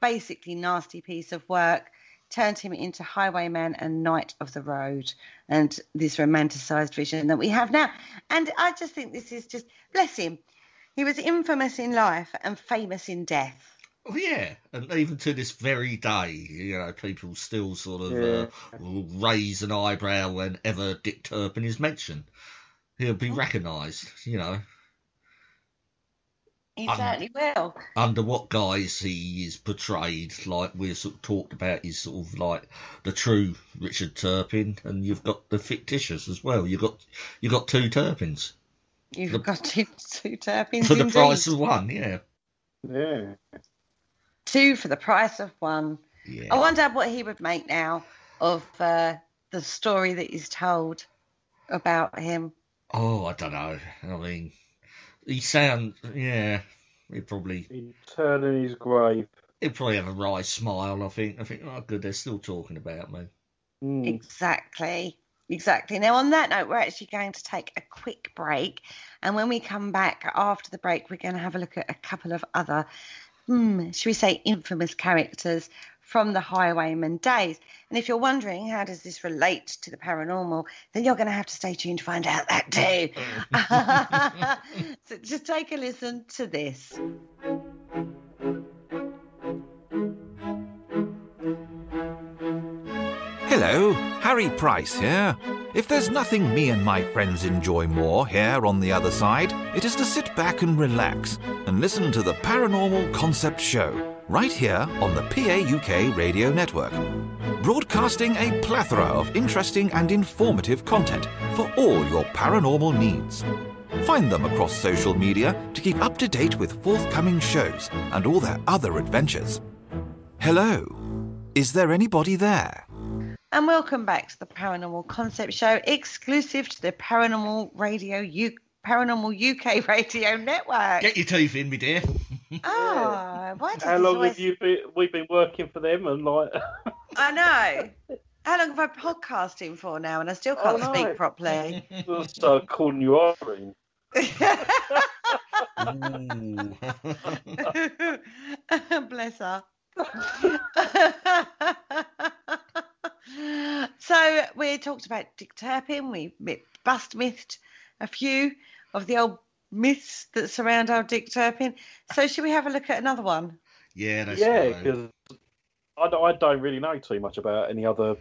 basically nasty piece of work, turned him into highwayman and knight of the road, and this romanticised vision that we have now. And I just think this is just, bless him, he was infamous in life and famous in death. Oh, yeah, and even to this very day, people still sort of raise an eyebrow whenever Dick Turpin is mentioned. He'll be recognised, He certainly will. Under what guise he is portrayed, like we sort of talked about, he's sort of like the true Richard Turpin, and you've got the fictitious as well. You've got two Turpins. You've got two Turpins for the indeed. price of one, yeah. Yeah. Two for the price of one. Yeah. I wonder what he would make now of the story that is told about him. Oh, I don't know. I mean, he sound, yeah, he'd probably turn in his grave. have a wry smile, I think. Oh, good, they're still talking about me. Exactly. Now, on that note, we're actually going to take a quick break. And when we come back after the break, we're going to have a look at a couple of other, should we say, infamous characters from the Highwaymen days. And if you're wondering, how does this relate to the paranormal, then you're going to have to stay tuned to find out that too. So just take a listen to this. Hello, Harry Price here. If there's nothing me and my friends enjoy more here on the other side, it is to sit back and relax and listen to the Paranormal Concept Show, right here on the PAUK Radio Network. Broadcasting a plethora of interesting and informative content for all your paranormal needs. Find them across social media to keep up to date with forthcoming shows and all their other adventures. Hello, is there anybody there? And welcome back to the Paranormal Concept Show, exclusive to the Paranormal UK Radio Network. Get your teeth in, me dear. Oh, why does How long have you been? We've been working for them, and like. I know. How long have I been podcasting for now, and I still can't speak properly? So calling you Irene. Bless her. So we talked about Dick Turpin. We bust-mythed a few of the old myths that surround our Dick Turpin. So should we have a look at another one? Yeah, that's because I don't really know too much about any other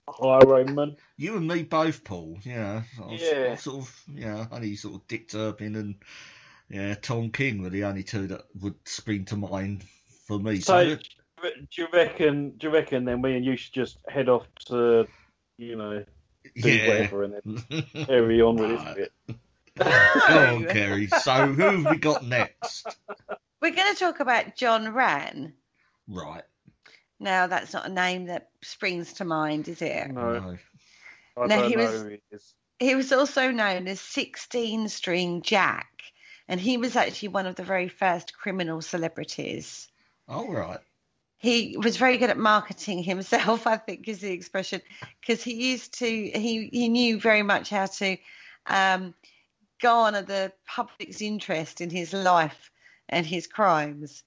Highwaymen. You and me both, Paul. Yeah. Yeah. Only sort of Dick Turpin and Tom King were the only two that would spring to mind for me. So do you reckon then me and you should just head off to, do whatever and then carry on with this bit? Go on, Kerry. So who have we got next? We're going to talk about John Rann. Right. Now, that's not a name that springs to mind, is it? No. I don't know who he is. He was also known as 16-String Jack, and he was actually one of the very first criminal celebrities. Oh, right. He was very good at marketing himself, I think is the expression, because he knew very much how to garner the public's interest in his life and his crimes.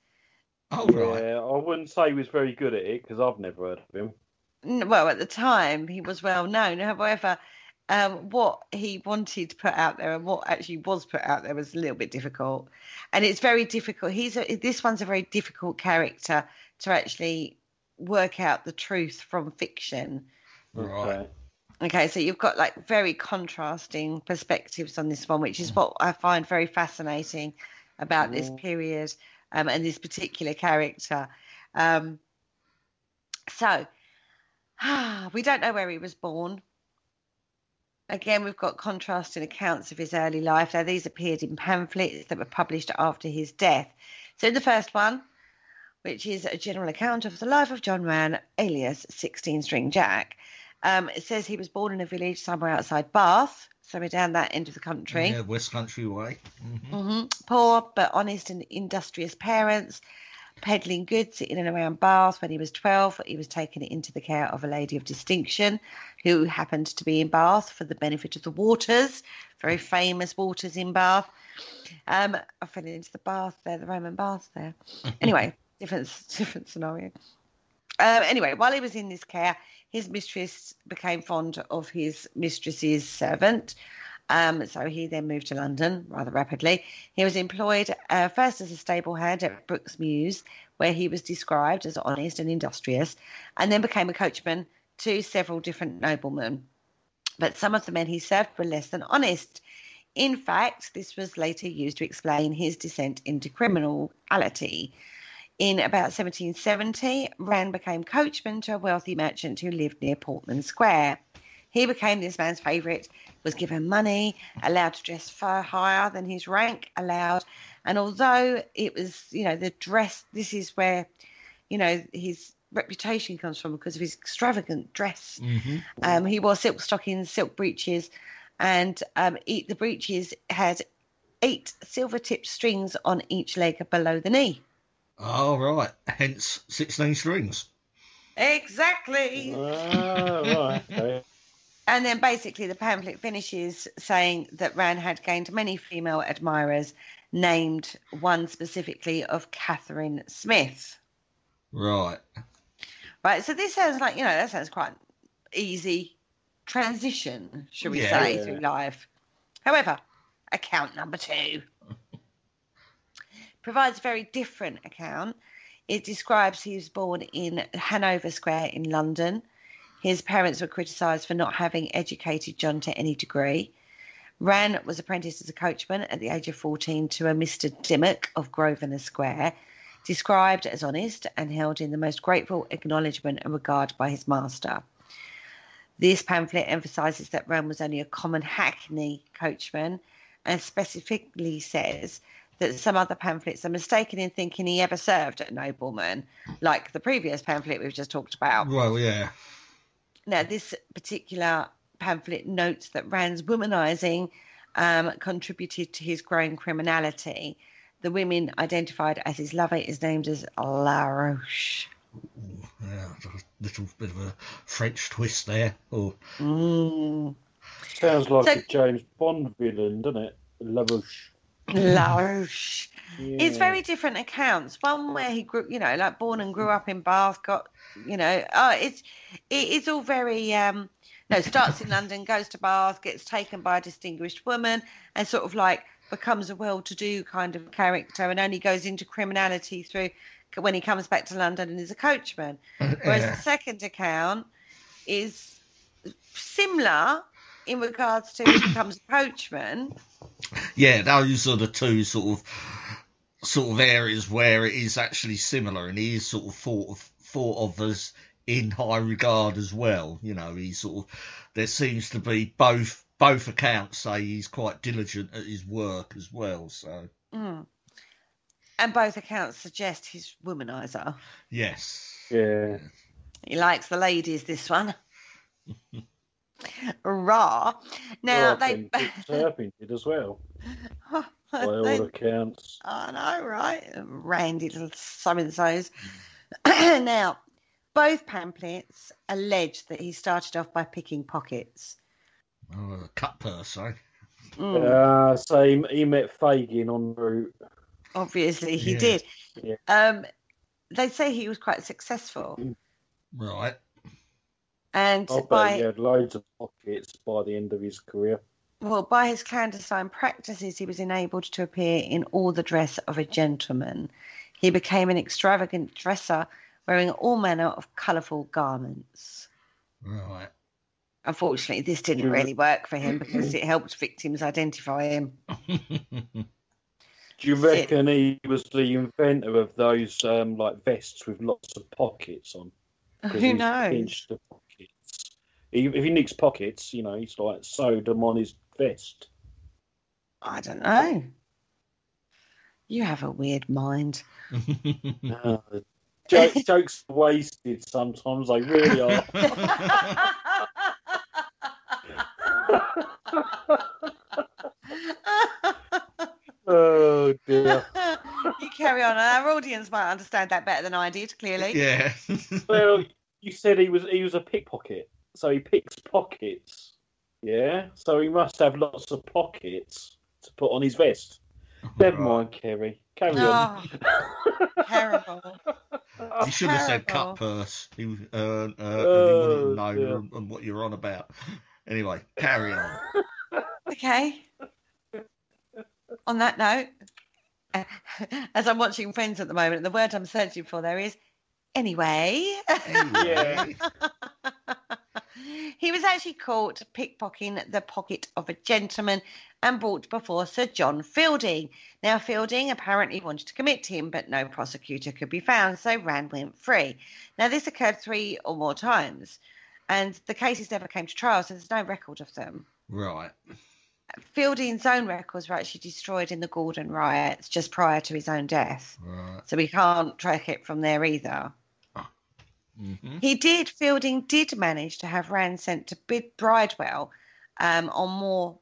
Oh, right. Yeah, I wouldn't say he was very good at it because I've never heard of him. Well, at the time, he was well known. However, what he wanted to put out there and what actually was put out there was a little bit difficult. And it's very difficult. This one's a very difficult character to actually work out the truth from fiction. Right. Okay, so you've got like very contrasting perspectives on this one, which is what I find very fascinating about this period and this particular character. So we don't know where he was born. Again, we've got contrasting accounts of his early life. Now, these appeared in pamphlets that were published after his death. So in the first one, which is a general account of the life of John Rann, alias 16-String Jack, it says he was born in a village somewhere outside Bath, somewhere down that end of the country. Yeah, West Country way. Mm-hmm. Poor but honest and industrious parents, peddling goods in and around Bath. When he was 12, he was taken into the care of a lady of distinction who happened to be in Bath for the benefit of the waters, very famous waters in Bath. I fell into the bath there, the Roman bath there. Anyway, different scenario. Anyway, while he was in this care, his mistress became fond of his mistress's servant. So he then moved to London rather rapidly. He was employed first as a stable hand at Brookes Mews, where he was described as honest and industrious, and then became a coachman to several different noblemen. But some of the men he served were less than honest. In fact, this was later used to explain his descent into criminality. In about 1770, Rann became coachman to a wealthy merchant who lived near Portman Square. He became this man's favourite, was given money, allowed to dress far higher than his rank allowed. And although it was, the dress, this is where, his reputation comes from because of his extravagant dress. Mm-hmm. He wore silk stockings, silk breeches, And the breeches had 8 silver-tipped strings on each leg below the knee. Oh, right. Hence 16 strings. Exactly. Right. Okay. And then basically the pamphlet finishes saying that Rann had gained many female admirers, named one specifically of Catherine Smith. Right. Right, so this sounds like, that sounds quite an easy transition, shall we say, through life. However, account number 2 provides a very different account. It describes he was born in Hanover Square in London. His parents were criticised for not having educated John to any degree. Rann was apprenticed as a coachman at the age of 14 to a Mr. Dimmock of Grosvenor Square, described as honest and held in the most grateful acknowledgement and regard by his master. This pamphlet emphasises that Rann was only a common hackney coachman and specifically says that some other pamphlets are mistaken in thinking he ever served a nobleman, like the previous pamphlet we've just talked about. Well, yeah. Now, this particular pamphlet notes that Rann's womanising contributed to his growing criminality. The women identified as his lover is named as La Roche. Yeah, a little bit of a French twist there. Oh. Sounds like a James Bond villain, doesn't it? La Roche. La Roche. Yeah. It's very different accounts. One where he grew, like born and grew up in Bath, it's all very, starts in London, goes to Bath, gets taken by a distinguished woman and sort of like becomes a well-to-do kind of character and only goes into criminality through when he comes back to London and is a coachman. Whereas the second account is similar in regards to he becomes a coachman. Yeah, those are the two sort of areas where it is actually similar, and he is sort of thought of as in high regard as well. There seems to be both accounts say he's quite diligent at his work as well. So. And both accounts suggest he's womanizer. Yes. Yeah. He likes the ladies, this one. Raw. Now Turpin did as well. By all accounts. I know, right? Randy little so-and-sos. Now, both pamphlets allege that he started off by picking pockets. Oh, a cut purse, eh? So he met Fagin en route. Obviously, he did. Yeah. They say he was quite successful. Right. And I bet he had loads of pockets by the end of his career. Well, by his clandestine practices, he was enabled to appear in all the dress of a gentleman. He became an extravagant dresser, wearing all manner of colourful garments. Right. Unfortunately, this didn't really work for him because it helped victims identify him. Do you reckon he was the inventor of those like vests with lots of pockets on? Who knows? Pinched the pockets. If he nicks pockets, he's like sewed them on his vest. I don't know. You have a weird mind. Jokes are wasted sometimes. They really are. Oh dear. You carry on. Our audience might understand that better than I did, clearly. Yeah. Well, you said he was a pickpocket, so he picks pockets. Yeah, so he must have lots of pockets to put on his vest. Never mind, Kerry. Carry on. Terrible. You should have said cut purse. He wouldn't know what you're on about. Anyway, carry on. Okay. On that note, as I'm watching Friends at the moment, the word I'm searching for there is anyway. Yeah. He was actually caught pickpocketing the pocket of a gentleman and brought before Sir John Fielding. Now, Fielding apparently wanted to commit him, but no prosecutor could be found, so Rann went free. Now, this occurred 3 or more times, and the cases never came to trial, so there's no record of them. Right. Fielding's own records were actually destroyed in the Gordon riots just prior to his own death. Right. So we can't track it from there either. Mm-hmm. Fielding did manage to have Rann sent to Bridewell on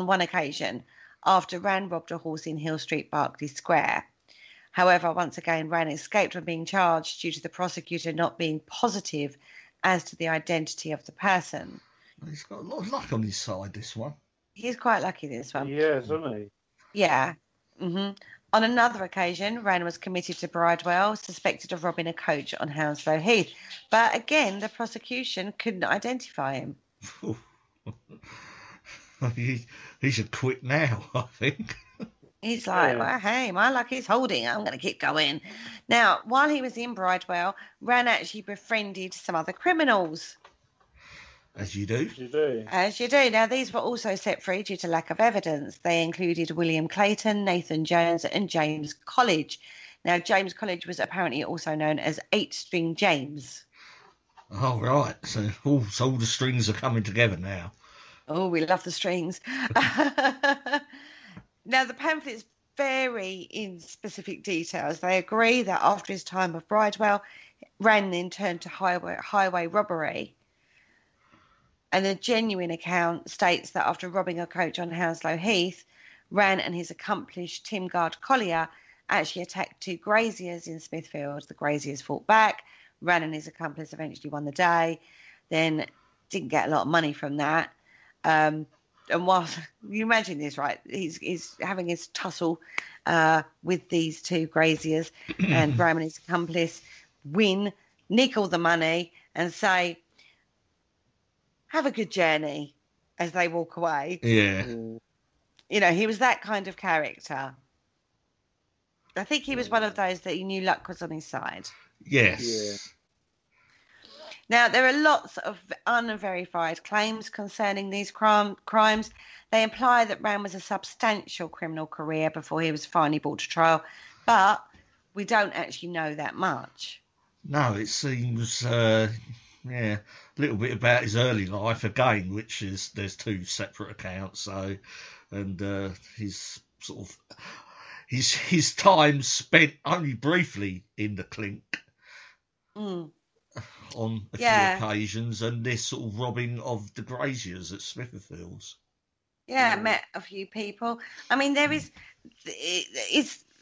one occasion after Rann robbed a horse in Hill Street, Berkeley Square. However, once again, Rann escaped from being charged due to the prosecutor not being positive as to the identity of the person. He's got a lot of luck on his side, this one. He's quite lucky, this one. Yeah, isn't he? Yeah. Mm-hmm. On another occasion, Rann was committed to Bridewell, suspected of robbing a coach on Hounslow Heath. But again, the prosecution couldn't identify him. He should quit now, I think. He's like, well, hey, my luck is holding. I'm going to keep going. Now, while he was in Bridewell, Rann actually befriended some other criminals. As you do. As you do. Now, these were also set free due to lack of evidence. They included William Clayton, Nathan Jones, and James College. Now, James College was apparently also known as 8-String James. Oh, right. So all the strings are coming together now. Oh, we love the strings. Now, the pamphlets vary in specific details. They agree that after his time of Bridewell, Rann then turned to highway robbery. And the genuine account states that after robbing a coach on Hounslow Heath, Rann and his accomplice Tim Guard Collier actually attacked 2 graziers in Smithfield. The graziers fought back. Rann and his accomplice eventually won the day. Then didn't get a lot of money from that. And whilst you imagine this, right? He's having his tussle with these 2 graziers, and Rann and his accomplice win, nick all the money, and say, "Have a good journey," as they walk away. Yeah. You know, he was that kind of character. I think he was one of those that he knew luck was on his side. Yes. Yeah. Now, there are lots of unverified claims concerning these crimes. They imply that Rann was a substantial criminal career before he was finally brought to trial, but we don't actually know that much. No, it seems, a little bit about his early life again, which is, there's 2 separate accounts, so, and his sort of, his time spent only briefly in the clink. On a few occasions, and this sort of robbing of the graziers at Smithfields. Yeah, I met a few people. I mean, there is,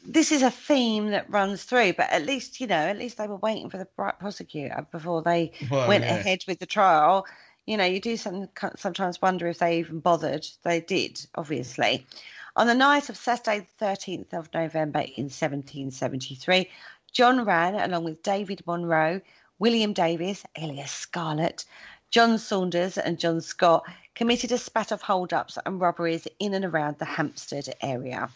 this is a theme that runs through, but at least they were waiting for the prosecutor before they went ahead with the trial. You know, you do sometimes wonder if they even bothered. They did, obviously. On the night of Saturday, the 13th of November in 1773, John Rann, along with David Monroe, William Davis, alias Scarlett, John Saunders and John Scott committed a spat of hold-ups and robberies in and around the Hampstead area.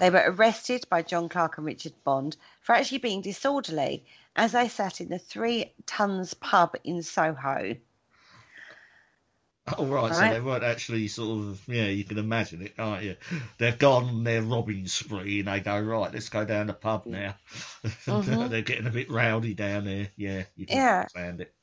They were arrested by John Clark and Richard Bond for actually being disorderly as they sat in the 3 Tons pub in Soho. Oh, right, so they weren't actually sort of, you can imagine it, can't you? They've gone on their robbing spree and they go, right, let's go down the pub now. They're getting a bit rowdy down there. Yeah, you can understand it.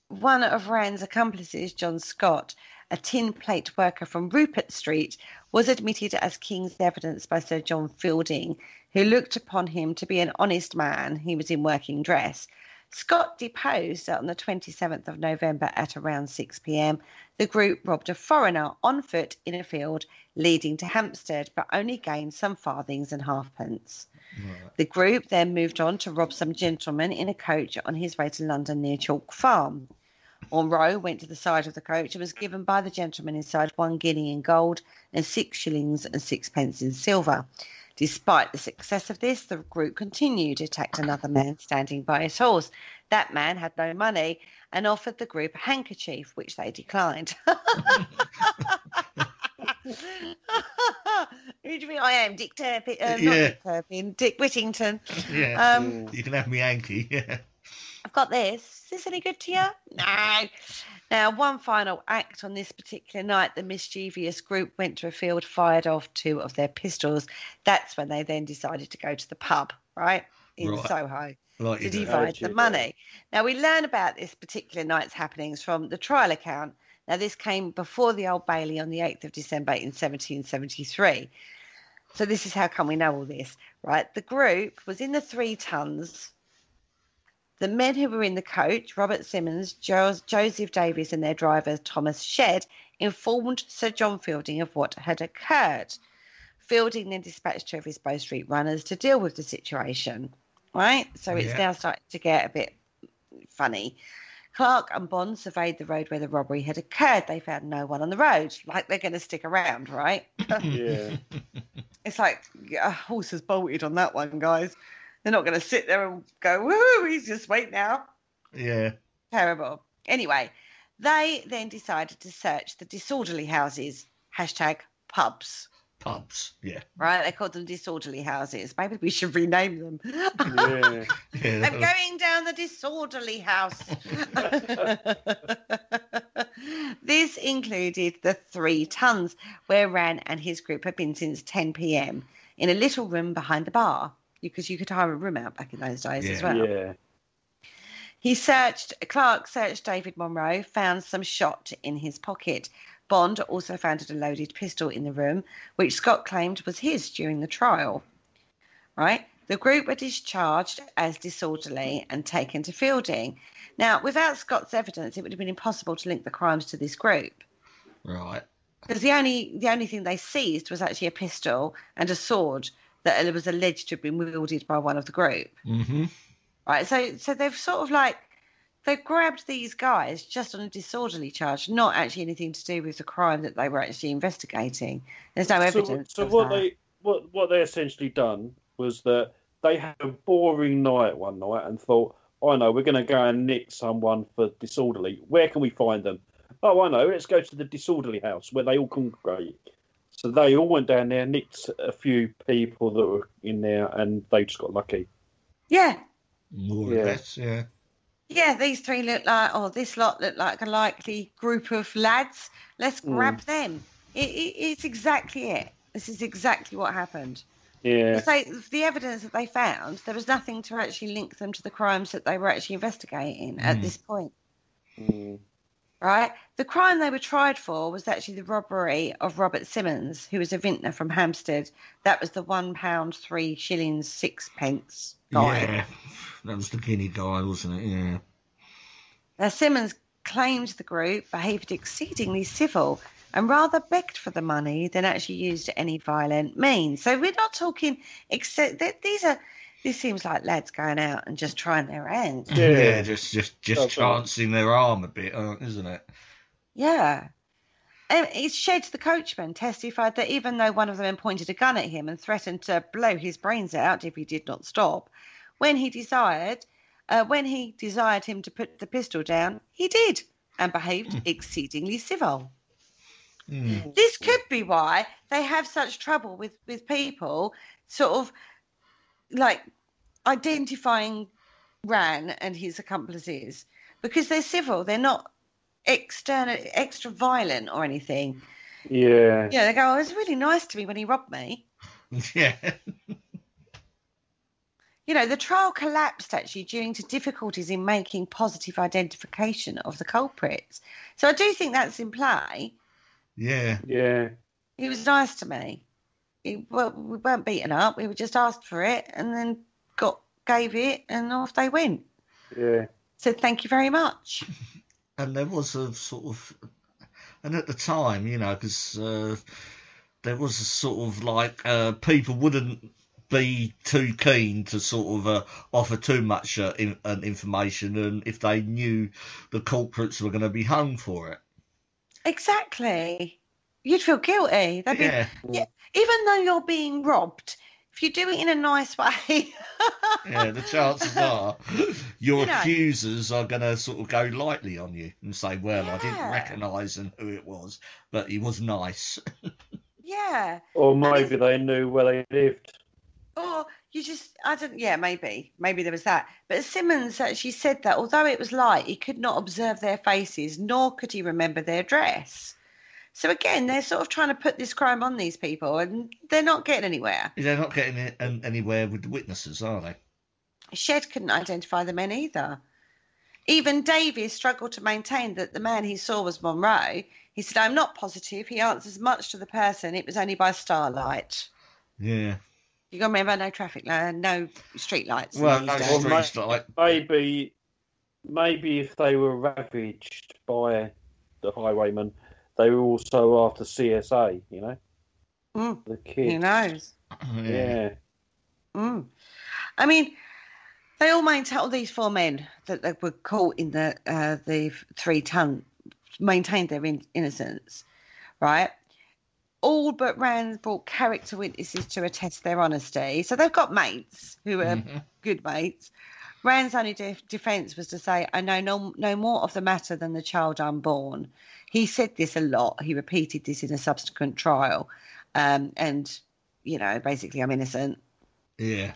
One of Rann's accomplices, John Scott, a tin plate worker from Rupert Street, was admitted as King's evidence by Sir John Fielding, who looked upon him to be an honest man. He was in working dress. Scott deposed that on the 27th of November at around 6 p.m, the group robbed a foreigner on foot in a field leading to Hampstead, but only gained some farthings and halfpence. Right. The group then moved on to rob some gentleman in a coach on his way to London near Chalk Farm. Monroe went to the side of the coach and was given by the gentleman inside 1 guinea in gold and 6 shillings and 6 pence in silver. Despite the success of this, the group continued, attacked another man standing by his horse. That man had no money and offered the group a handkerchief, which they declined. Who do you think I am? Dick Turpin? Not Dick Turpin, Dick Whittington. Yeah, you can have me hanky, yeah. I've got this. Is this any good to you? No. Now, one final act on this particular night, the mischievous group went to a field, fired off 2 of their pistols. That's when they then decided to go to the pub, right, in Soho, to divide the money. Now, we learn about this particular night's happenings from the trial account. Now, this came before the Old Bailey on the 8th of December in 1773. So this is how come we know all this, right? The group was in the 3 Tons. The men who were in the coach, Robert Simmons, Joseph Davies and their driver, Thomas Shedd, informed Sir John Fielding of what had occurred. Fielding then dispatched 2 of his Bow Street runners to deal with the situation. Right? So it's now starting to get a bit funny. Clark and Bond surveyed the road where the robbery had occurred. They found no one on the road. Like, they're going to stick around, right? Yeah. It's like, a horse has bolted on that one, guys. They're not going to sit there and go, woo, he's just wait now. Yeah. Terrible. Anyway, they then decided to search the disorderly houses. #pubs. Pubs, yeah. Right, they called them disorderly houses. Maybe we should rename them. Yeah. I'm going down the disorderly house. This included the 3 tons where Rann and his group had been since 10 p.m. in a little room behind the bar, because you could hire a room out back in those days as well. Yeah. Clark searched David Monroe, found some shot in his pocket. Bond also found a loaded pistol in the room, which Scott claimed was his during the trial. Right? The group were discharged as disorderly and taken to Fielding. Now, without Scott's evidence, it would have been impossible to link the crimes to this group. Right. Because the only thing they seized was actually a pistol and a sword that was alleged to have been wielded by one of the group. Mm-hmm. Right, so they've sort of like, they've grabbed these guys just on a disorderly charge, not actually anything to do with the crime that they were actually investigating. There's no evidence. So what they essentially done was that they had a boring night one night and thought, I know, we're going to go and nick someone for disorderly. Where can we find them? Oh, I know, let's go to the disorderly house where they all congregate. So they all went down there, nicked a few people that were in there, and they just got lucky. Yeah. More or less, yeah. Yeah, these 3 look like, this lot look like a likely group of lads. Let's grab them. It's exactly it. This is exactly what happened. Yeah. So the evidence that they found, there was nothing to actually link them to the crimes that they were actually investigating at this point. Right? The crime they were tried for was actually the robbery of Robert Simmons, who was a vintner from Hampstead. That was the £1, 3 shillings, 6 guy. Yeah, that was the Guinea guy, wasn't it? Yeah. Now, Simmons claimed the group behaved exceedingly civil and rather begged for the money than actually used any violent means. So we're not talking, except that this seems like lads going out and just trying their hands. Yeah, just chancing their arm a bit, isn't it? Yeah. It's Shed, the coachman, testified that even though one of the men pointed a gun at him and threatened to blow his brains out if he did not stop, when he desired him to put the pistol down, he did, and behaved exceedingly civil. This could be why they have such trouble with people sort of like identifying Rann and his accomplices, because they're civil, they're not extra violent or anything. Yeah. Yeah, they go, it was really nice to me when he robbed me. Yeah. You know, the trial collapsed actually due to difficulties in making positive identification of the culprits. So I do think that's in play. Yeah. Yeah. He was nice to me. We weren't beaten up. We were just asked for it and then gave it and off they went. Yeah. So thank you very much. And there was a sort of, and at the time, you know, because there was a sort of like people wouldn't be too keen to sort of offer too much information, and if they knew the culprits were going to be hung for it. Exactly. You'd feel guilty. Yeah. Even though you're being robbed, if you do it in a nice way. Yeah, the chances are your accusers are going to sort of go lightly on you and say, well, I didn't recognise who it was, but he was nice. Yeah. Or maybe they knew where they lived. Or you just, maybe there was that. But Simmons actually said that although it was light, he could not observe their faces, nor could he remember their dress. So again, they're sort of trying to put this crime on these people, and they're not getting anywhere. They're not getting anywhere with the witnesses, are they? Shed couldn't identify the men either. Even Davies struggled to maintain that the man he saw was Monroe. He said, I'm not positive. He answers much to the person. It was only by starlight. Yeah. You got to remember, no traffic light, no street lights. Well, no street light. Maybe if they were ravaged by the Highwaymen, they were also after CSA, you know? The kids. Who knows? Yeah. I mean, they all maintain, all these 4 men that they were caught in the 3 ton, maintained their innocence, right? All but Rann brought character witnesses to attest their honesty. So they've got mates who are good mates. Rann's only defence was to say, I know no more of the matter than the child unborn. He said this a lot. He repeated this in a subsequent trial. And, you know, basically, I'm innocent. Yeah.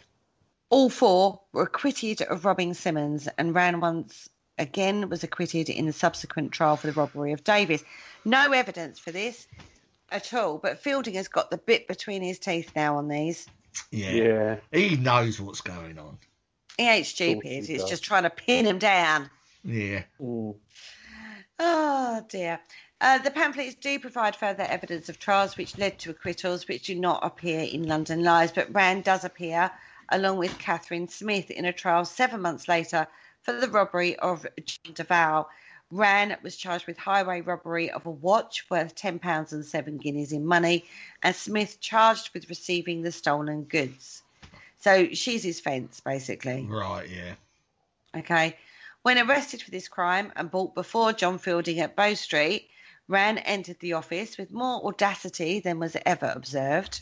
All 4 were acquitted of robbing Simmons, and Rann once again was acquitted in the subsequent trial for the robbery of Davis. No evidence for this at all, but Fielding has got the bit between his teeth now on these. Yeah. He knows what's going on. He ain't stupid. He's just trying to pin him down. Yeah. Oh, dear. The pamphlets do provide further evidence of trials which led to acquittals, which do not appear in London Lies, but Rann does appear, along with Catherine Smith, in a trial 7 months later for the robbery of John Duval. Rann was charged with highway robbery of a watch worth £10 and 7 guineas in money, and Smith charged with receiving the stolen goods. So she's his fence, basically. Right, yeah. Okay. When arrested for this crime and brought before John Fielding at Bow Street, Rann entered the office with more audacity than was ever observed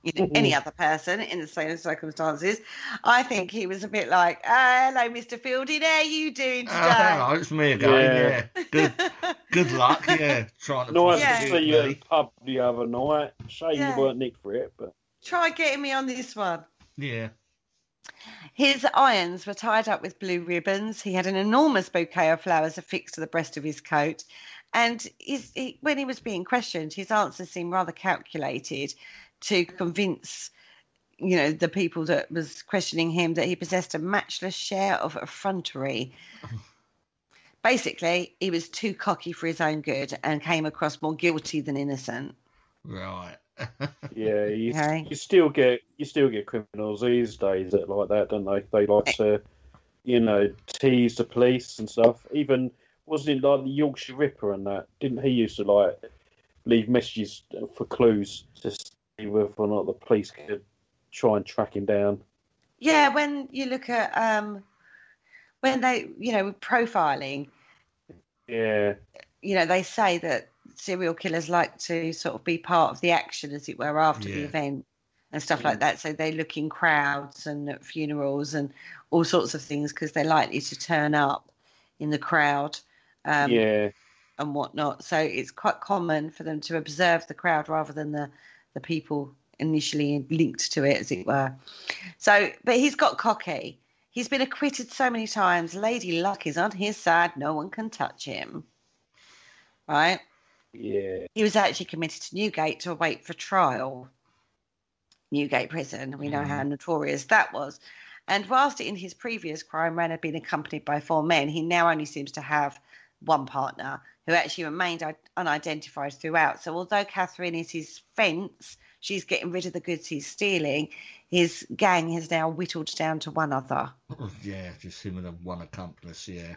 in any other person in the same circumstances. I think he was a bit like, hello, Mr. Fielding, how are you doing today? Hello, it's me again, yeah. Good luck, yeah. Trying to nice to see you at the pub the other night. Shame you weren't nicked for it, but... Try getting me on this one. Yeah. His irons were tied up with blue ribbons. He had an enormous bouquet of flowers affixed to the breast of his coat. And when he was being questioned, his answers seemed rather calculated to convince, you know, the people that was questioning him that he possessed a matchless share of effrontery. Basically, he was too cocky for his own good and came across more guilty than innocent. Right. Yeah, you still get criminals these days that like that, don't they? They like to, you know, tease the police and stuff. Even wasn't it like the Yorkshire Ripper and that? Didn't he used to like leave messages for clues to see whether or not the police could try and track him down? Yeah, when you look at when they, you know, profiling. Yeah. You know, they say that serial killers like to sort of be part of the action, as it were, after the event and stuff like that. So they look in crowds and at funerals and all sorts of things because they're likely to turn up in the crowd and whatnot. So it's quite common for them to observe the crowd rather than the people initially linked to it, as it were. So, but he's got cocky. He's been acquitted so many times. Lady Luck is on his side. No one can touch him. Right? Yeah. He was actually committed to Newgate to await for trial. Newgate prison. We know how notorious that was. And whilst in his previous crime, Rann had been accompanied by 4 men, he now only seems to have one partner who actually remained unidentified throughout. So although Catherine is his fence, she's getting rid of the goods he's stealing, his gang has now whittled down to one other. Yeah, just him and one accomplice, yeah.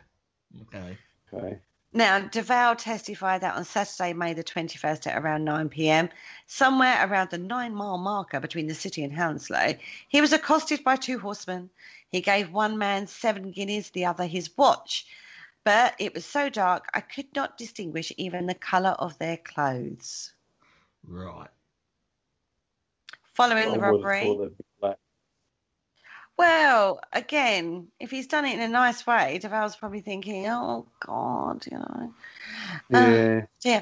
Okay. Now, Duval testified that on Saturday, May the 21st at around 9 p.m, somewhere around the 9-mile marker between the city and Hounslow, he was accosted by 2 horsemen. He gave one man 7 guineas, the other his watch. But it was so dark, I could not distinguish even the colour of their clothes. Right. Following the robbery... Well, again, if he's done it in a nice way, Duval's probably thinking, oh, God, you know. Yeah.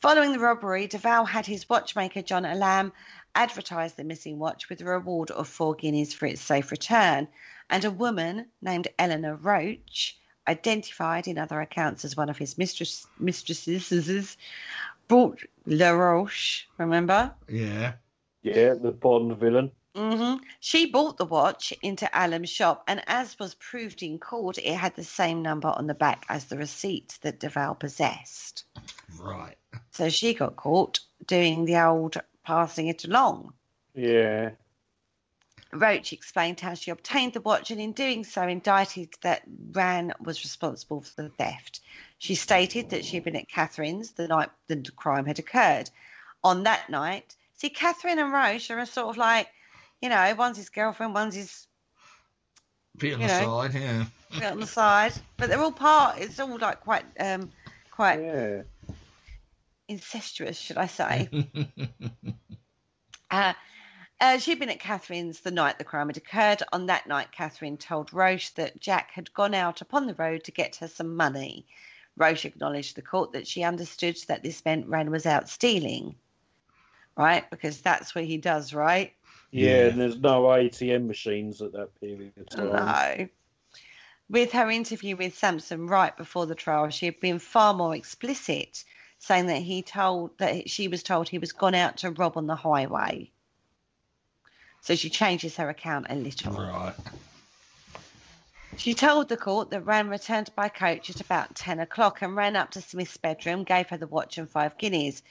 Following the robbery, Duval had his watchmaker, John Alam, advertise the missing watch with a reward of 4 guineas for its safe return. And a woman named Eleanor Roach, identified in other accounts as one of his mistresses, brought La Roche, remember? Yeah. Yeah, the Bond villain. She bought the watch into Alam's shop, and as was proved in court, it had the same number on the back as the receipt that Duval possessed. Right. So she got caught doing the old passing it along. Yeah. Roach explained how she obtained the watch and in doing so indicted that Rann was responsible for the theft. She stated that she had been at Catherine's the night the crime had occurred. On that night, see, Catherine and Roach are sort of like, one's his girlfriend, one's his... Bit on the side, yeah. Bit on the side. But they're all it's all like quite incestuous, should I say. She'd been at Catherine's the night the crime had occurred. On that night, Catherine told Roche that Jack had gone out upon the road to get her some money. Roche acknowledged to the court that she understood that this meant Rann was out stealing, right? Because that's what he does, right? Yeah, and there's no ATM machines at that period of time. No. With her interview with Sampson right before the trial, she had been far more explicit, saying that she was told he was gone out to rob on the highway. So she changes her account a little. Right. She told the court that Rann returned by coach at about 10 o'clock and ran up to Smith's bedroom, gave her the watch and 5 guineas.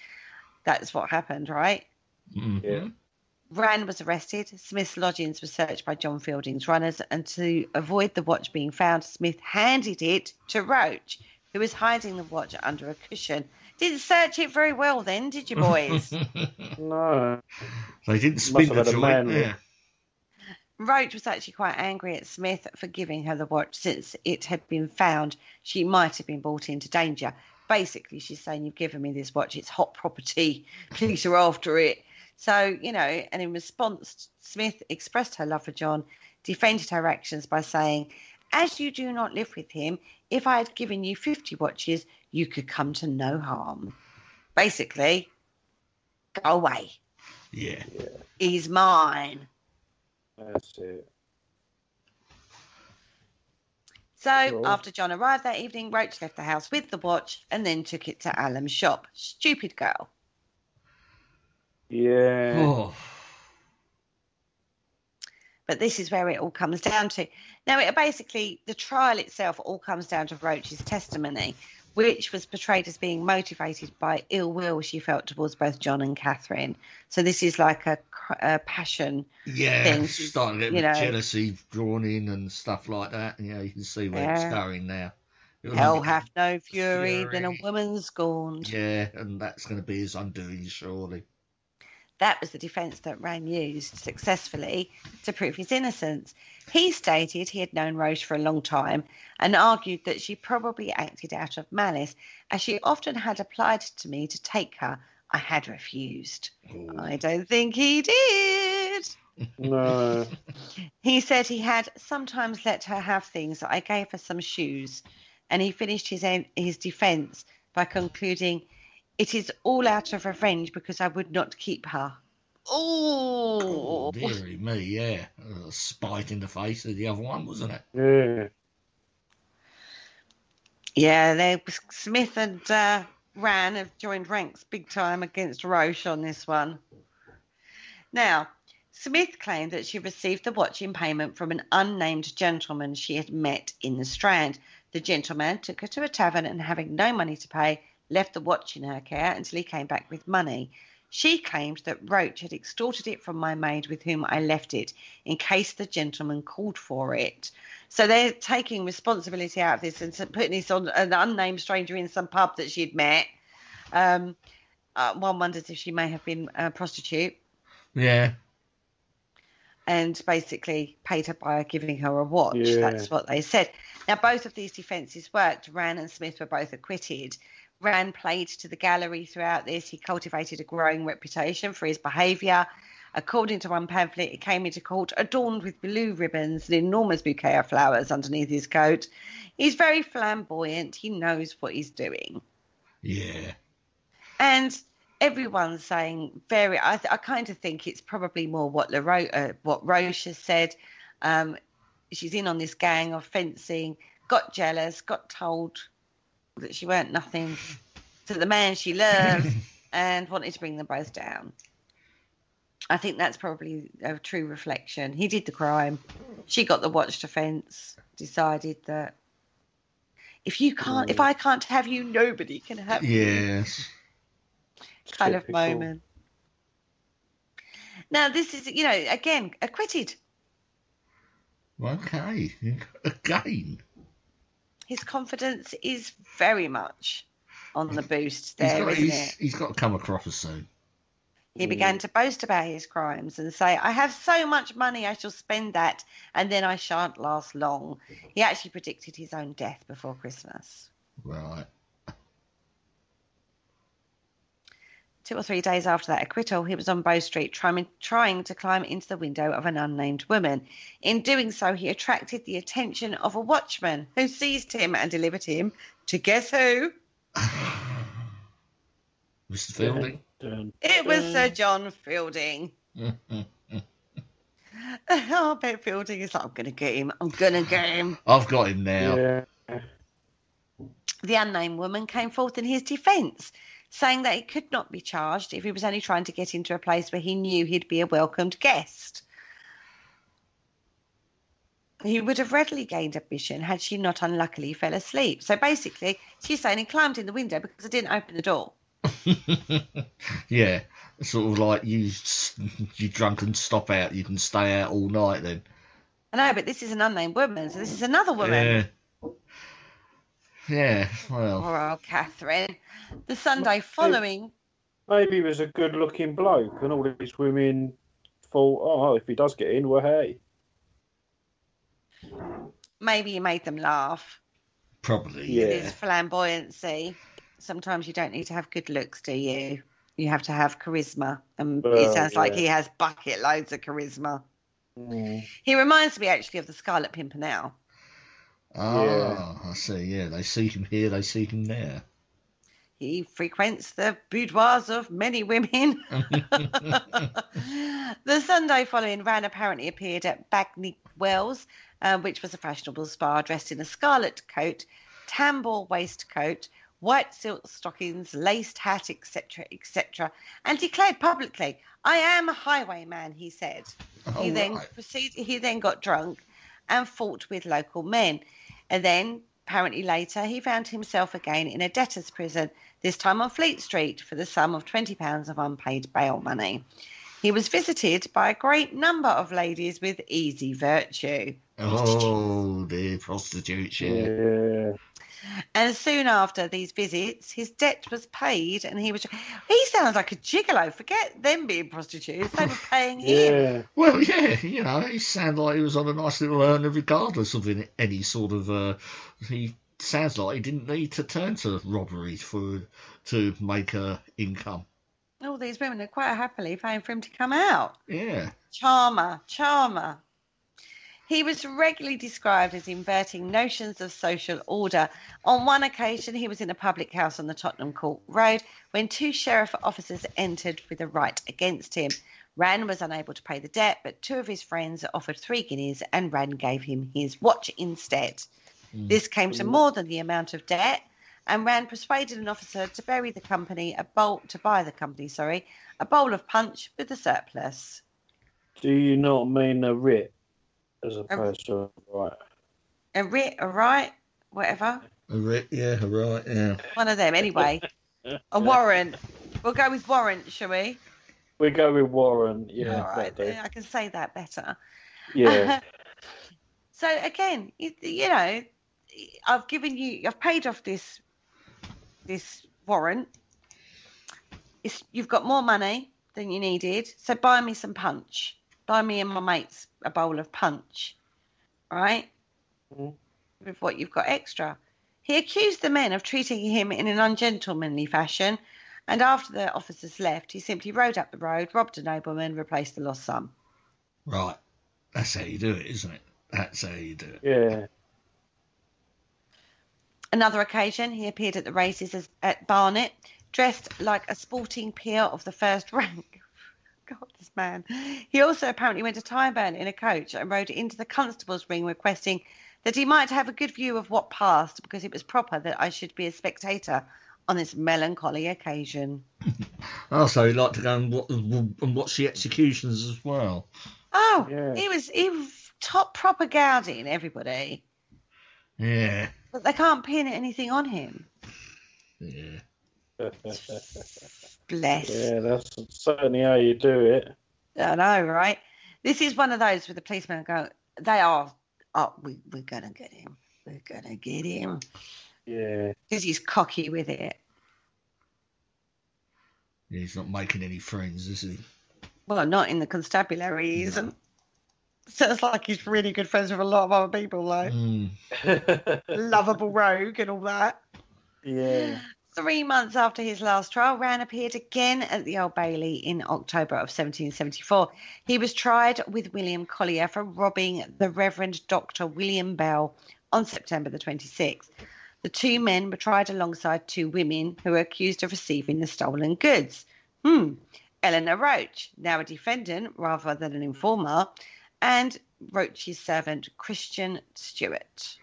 That's what happened, right? Mm-hmm. Yeah. Rann was arrested. Smith's lodgings were searched by John Fielding's runners, and to avoid the watch being found, Smith handed it to Roach, who was hiding the watch under a cushion. Didn't search it very well then, did you, boys? No. They didn't spin the joint. Yeah. Roach was actually quite angry at Smith for giving her the watch since it had been found. She might have been brought into danger. Basically, she's saying, you've given me this watch. It's hot property. Police are after it. So, and in response, Smith expressed her love for John, defended her actions by saying, as you do not live with him, if I had given you 50 watches, you could come to no harm. Basically, go away. Yeah. He's mine. That's it. So, Cool. After John arrived that evening, Roach left the house with the watch and then took it to Alam's shop. Stupid girl. Yeah. Oh. But this is where it all comes down to. Now, the trial itself all comes down to Roach's testimony, which was portrayed as being motivated by ill will she felt towards both John and Catherine. So this is like a passion thing. She's starting to get a bit jealousy drawn in and stuff like that. And, you can see where it's going now. Hell hath no fury than a woman scorned. Yeah, and that's going to be his undoing, surely. That was the defence that Rann used successfully to prove his innocence. He stated he had known Roche for a long time and argued that she probably acted out of malice, as she often had applied to me to take her. I had refused. Ooh. I don't think he did. No. He said he had sometimes let her have things. I gave her some shoes, and he finished his defence by concluding, it is all out of revenge because I would not keep her. Oh, dearie me, yeah. Spite in the face of the other one, wasn't it? Yeah. Yeah, Smith and Rann have joined ranks big time against Roche on this one. Now, Smith claimed that she received the watch in payment from an unnamed gentleman she had met in the Strand. The gentleman took her to a tavern and, having no money to pay, left the watch in her care until he came back with money. She claimed that Roach had extorted it from my maid with whom I left it in case the gentleman called for it. So they're taking responsibility out of this and putting this on an unnamed stranger in some pub that she'd met. One wonders if she may have been a prostitute. Yeah. And basically paid her by giving her a watch. Yeah. That's what they said. Now, both of these defences worked. Rann and Smith were both acquitted. Rann played to the gallery throughout this. He cultivated a growing reputation for his behaviour. According to one pamphlet, he came into court adorned with blue ribbons, an enormous bouquet of flowers underneath his coat. He's very flamboyant. He knows what he's doing. Yeah. And everyone's saying I kind of think it's probably more what Roche has said. She's in on this gang of fencing, got jealous, got told that she weren't nothing to the man she loved and wanted to bring them both down. I think that's probably a true reflection. He did the crime. She got the watch defence, decided that if I can't have you, nobody can have you. Yes. Kind of moment. Now, this is, again, acquitted. Okay, again. His confidence is very much on the boost there, isn't it? He's got to come across as soon. He began to boast about his crimes and say, I have so much money, I shall spend that, and then I shan't last long. He actually predicted his own death before Christmas. Right. 2 or 3 days after that acquittal, he was on Bow Street trying to climb into the window of an unnamed woman. In doing so, he attracted the attention of a watchman who seized him and delivered him to guess who? Mr. Fielding? It was Sir John Fielding. I bet Fielding is like, I'm going to get him. I'm going to get him. I've got him now. Yeah. The unnamed woman came forth in his defence, saying that he could not be charged if he was only trying to get into a place where he knew he'd be a welcomed guest. He would have readily gained admission had she not unluckily fell asleep. So basically, she's saying he climbed in the window because I didn't open the door. Yeah, sort of like you drunk and stop out, you can stay out all night then. I know, but this is an unnamed woman, so this is another woman. Yeah, well. Poor old Catherine. The Sunday following... Maybe he was a good-looking bloke, and all these women thought, oh, if he does get in, well, hey. Maybe he made them laugh. Probably, yeah. His flamboyancy. Sometimes you don't need to have good looks, do you? You have to have charisma. And it sounds like he has bucket loads of charisma. Mm. He reminds me, actually, of the Scarlet Pimpernel. Ah, I see, yeah. They see him here, they see him there. He frequents the boudoirs of many women. The Sunday following, Rann apparently appeared at Bagney Wells, which was a fashionable spa, dressed in a scarlet coat, tambour waistcoat, white silk stockings, laced hat, etc., etc., and declared publicly, "I am a highwayman," he said. He then got drunk and fought with local men. And then, apparently later, he found himself again in a debtor's prison, this time on Fleet Street, for the sum of £20 of unpaid bail money. He was visited by a great number of ladies with easy virtue. Oh, dear, prostitutes, Yeah. And soon after these visits, his debt was paid, and he sounds like a gigolo. Forget them being prostitutes; they were paying him. Yeah. Well, yeah, you know, he sounded like he was on a nice little earner, regardless of any sort of. He sounds like he didn't need to turn to robbery to make a income. All these women are quite happily paying for him to come out. Yeah. Charmer. He was regularly described as inverting notions of social order. On one occasion, he was in a public house on the Tottenham Court Road when 2 sheriff officers entered with a right against him. Rann was unable to pay the debt, but 2 of his friends offered 3 guineas and Rann gave him his watch instead. This came to more than the amount of debt, and Rann persuaded an officer to buy the company a bowl of punch with the surplus. Do you not mean a writ as opposed to a right? A writ, a right, whatever. A writ, yeah, a right, yeah. One of them, anyway. A warrant. We'll go with warrant, shall we? We go with warrant, yeah. All right, I can say that better. Yeah. So again, you know, I've paid off this warrant. You've got more money than you needed, so buy me some punch. Buy me and my mates a bowl of punch, right? With what you've got extra. He accused the men of treating him in an ungentlemanly fashion, and after the officers left, he simply rode up the road, robbed a nobleman, replaced the lost sum. Right. That's how you do it, isn't it? That's how you do it. Yeah. Another occasion, he appeared at the races at Barnet, dressed like a sporting peer of the first rank. God, this man. He also apparently went to Tyburn in a coach and rode into the constable's ring, requesting that he might have a good view of what passed, because it was proper that I should be a spectator on this melancholy occasion. Oh, so he'd like to go and watch the executions as well. Oh, yeah. he was top proper gouging everybody. Yeah. But they can't pin anything on him. Yeah. Bless. Yeah, that's certainly how you do it. I know, right? This is one of those where the policemen go, they are oh, we're going to get him. We're going to get him. Yeah. Because he's cocky with it. Yeah, he's not making any friends, is he? Well, not in the constabulary, he isn't. Sounds like he's really good friends with a lot of other people, though. Lovable rogue and all that. Yeah. 3 months after his last trial, Rann appeared again at the Old Bailey in October of 1774. He was tried with William Collier for robbing the Reverend Dr. William Bell on September the 26th. The two men were tried alongside two women who were accused of receiving the stolen goods. Eleanor Roach, now a defendant rather than an informer, and Roach's servant, Christian Stewart.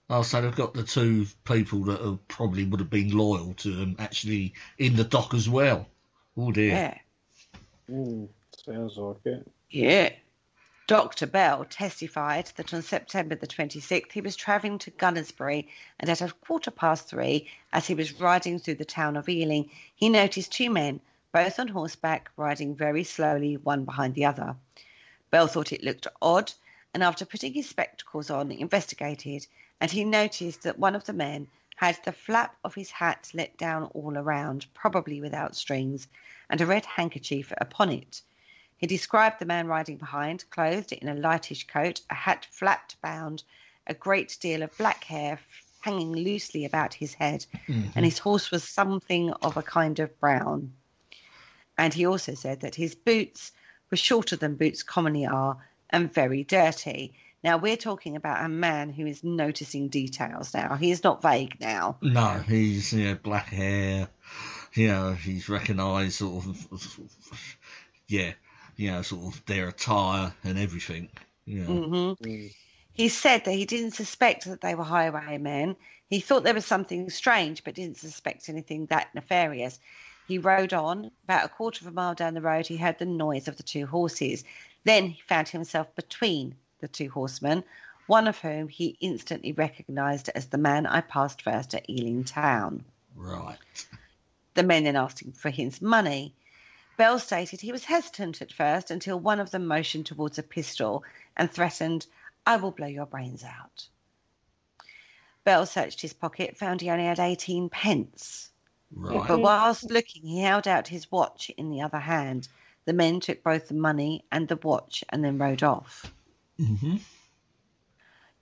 Oh, so they've got the two people that probably would have been loyal to them actually in the dock as well. Oh, dear. Yeah. Sounds like it. Yeah. Dr. Bell testified that on September the 26th, he was travelling to Gunnersbury, and at 3:15, as he was riding through the town of Ealing, he noticed two men, both on horseback, riding very slowly, one behind the other. Bell thought it looked odd, and after putting his spectacles on, investigated, and he noticed that one of the men had the flap of his hat let down all around, probably without strings, and a red handkerchief upon it. He described the man riding behind, clothed in a lightish coat, a hat flapped bound, a great deal of black hair hanging loosely about his head, and his horse was something of a kind of brown. And he also said that his boots were shorter than boots commonly are and very dirty. Now, we're talking about a man who is noticing details now. He is not vague now. No, he's, black hair, he's recognised sort of, sort of their attire and everything. He said that he didn't suspect that they were highwaymen. He thought there was something strange, but didn't suspect anything that nefarious. He rode on. About a quarter of a mile down the road, he heard the noise of the two horses. Then he found himself between the two horsemen, one of whom he instantly recognised as the man I passed first at Ealing Town. Right. The men then asked him for his money. Bell stated he was hesitant at first until one of them motioned towards a pistol and threatened, "I will blow your brains out." Bell searched his pocket, found he only had 18 pence. Right. But whilst looking, he held out his watch in the other hand. The men took both the money and the watch and then rode off.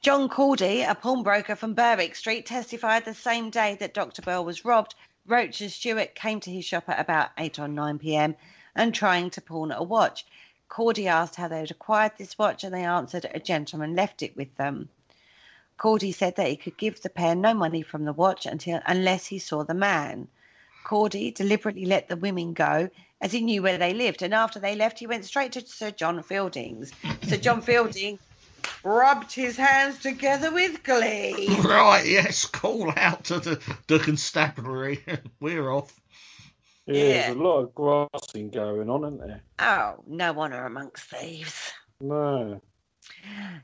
John Cordy, a pawnbroker from Berwick Street, testified the same day that Dr. Bell was robbed. Roach and Stewart came to his shop at about 8 or 9 p.m. and trying to pawn a watch. Cordy asked how they had acquired this watch, and they answered a gentleman left it with them. Cordy said that he could give the pair no money from the watch unless he saw the man. Cordy deliberately let the women go as he knew where they lived, and after they left, he went straight to Sir John Fielding's. Sir John Fielding rubbed his hands together with glee. Right, yes, call out to the constabulary. We're off. Yeah, there's a lot of grassing going on, isn't there? Oh, no honour amongst thieves. No.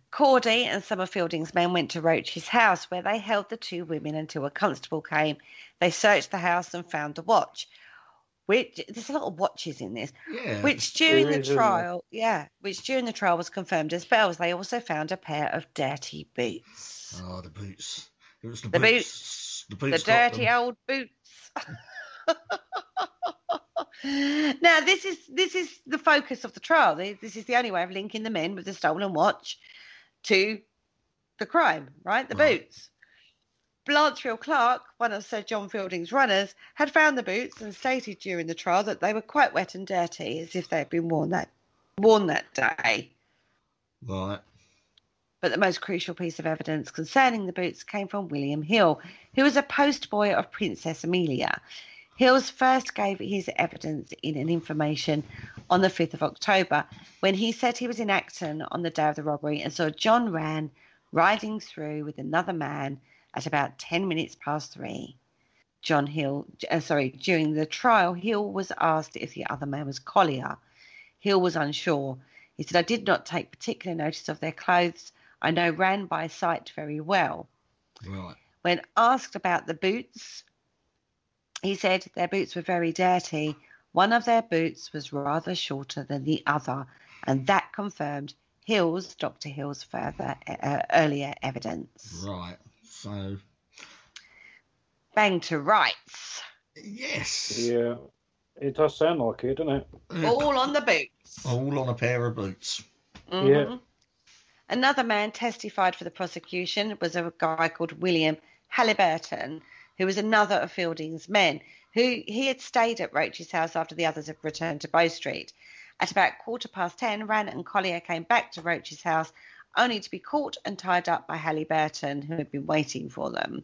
Cordy and some of Fielding's men went to Roach's house, where they held the two women until a constable came. They searched the house and found the watch. There's a lot of watches in this. Yeah. Which during the trial was confirmed as Bell's. They also found a pair of dirty boots. Oh, the boots. It was The boots. The dirty old boots. Now, this is the focus of the trial. This is the only way of linking the men with the stolen watch to the crime, right? The boots. Blanchfield Clark, one of Sir John Fielding's runners, had found the boots and stated during the trial that they were quite wet and dirty, as if they had been worn that day. Right. But the most crucial piece of evidence concerning the boots came from William Hill, who was a postboy of Princess Amelia. Hills first gave his evidence in an information on the 5th of October, when he said he was in Acton on the day of the robbery and saw John Rann riding through with another man at about 10 minutes past 3. During the trial, Hill was asked if the other man was Collier. Hill was unsure. He said, "I did not take particular notice of their clothes. I know Rann by sight very well." Right. When asked about the boots, he said their boots were very dirty. One of their boots was rather shorter than the other, and that confirmed Dr. Hill's further earlier evidence. Right. So. Bang to rights. Yes. Yeah. It does sound like it, doesn't it? All on the boots. All on a pair of boots. Mm-hmm. Yeah. Another man testified for the prosecution was a guy called William Halliburton, who was another of Fielding's men, who he had stayed at Roach's house after the others had returned to Bow Street. At about 10:15, Rann and Collier came back to Roach's house, only to be caught and tied up by Halliburton, who had been waiting for them.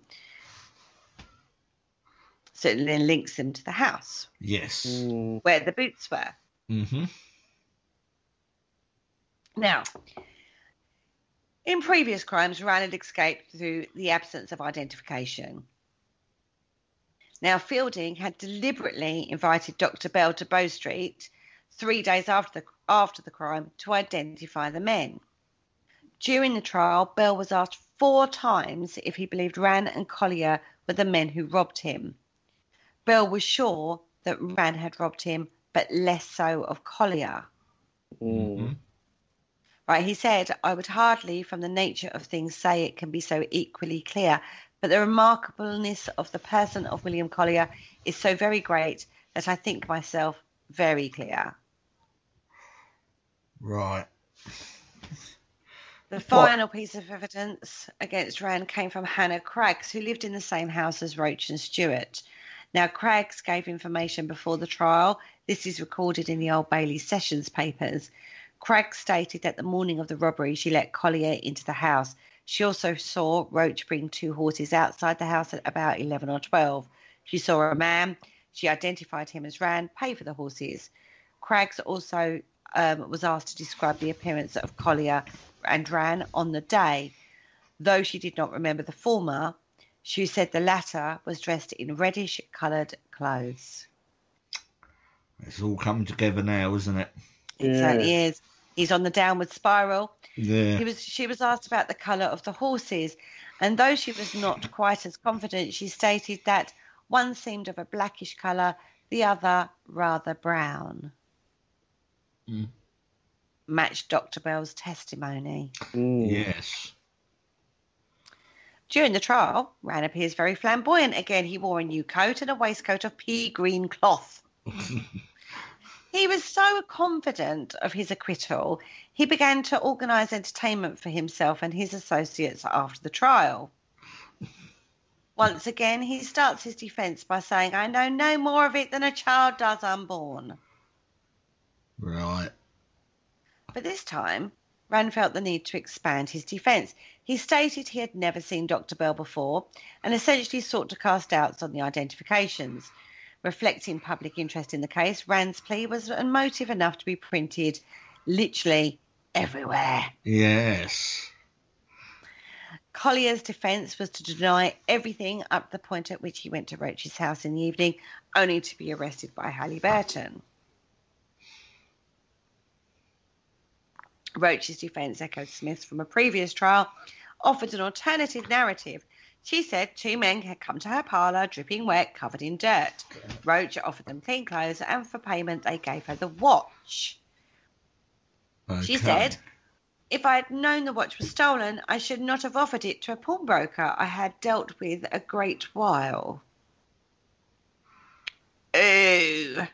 So it then links them to the house. Yes. Where the boots were. Mm-hmm. Now, in previous crimes, Rann had escaped through the absence of identification. Now, Fielding had deliberately invited Dr. Bell to Bow Street 3 days after the crime to identify the men. During the trial, Bell was asked 4 times if he believed Rann and Collier were the men who robbed him. Bell was sure that Rann had robbed him, but less so of Collier. Mm. Right, he said, I would hardly, from the nature of things, say it can be so equally clear, but the remarkableness of the person of William Collier is so very great that I think myself very clear. Right. The final piece of evidence against Rann came from Hannah Craggs, who lived in the same house as Roach and Stewart. Now, Craggs gave information before the trial. This is recorded in the Old Bailey Sessions papers. Craggs stated that the morning of the robbery, she let Collier into the house. She also saw Roach bring 2 horses outside the house at about 11 or 12. She saw a man. She identified him as Rann, paid for the horses. Craggs also was asked to describe the appearance of Collier and Rann on the day. Though she did not remember the former, she said the latter was dressed in reddish-coloured clothes. It's all coming together now, isn't it? It certainly is. He's on the downward spiral. Yeah. She was asked about the colour of the horses, and though she was not quite as confident, she stated that one seemed of a blackish colour, the other rather brown. Matched Dr. Bell's testimony. Yes. During the trial, Rann appears very flamboyant again. He wore a new coat and a waistcoat of pea green cloth. He was so confident of his acquittal, he began to organise entertainment for himself and his associates after the trial. Once again, he starts his defence by saying, I know no more of it than a child does unborn. Right. But this time, Rann felt the need to expand his defence. He stated he had never seen Dr. Bell before and essentially sought to cast doubts on the identifications. Reflecting public interest in the case, Rann's plea was a motive enough to be printed literally everywhere. Yes. Collier's defence was to deny everything up to the point at which he went to Roach's house in the evening, only to be arrested by Halliburton. Roach's defence echoed Smith's from a previous trial, offered an alternative narrative. She said 2 men had come to her parlour, dripping wet, covered in dirt. Roach offered them clean clothes, and for payment they gave her the watch. Okay. She said, if I had known the watch was stolen, I should not have offered it to a pawnbroker I had dealt with a great while. Ooh.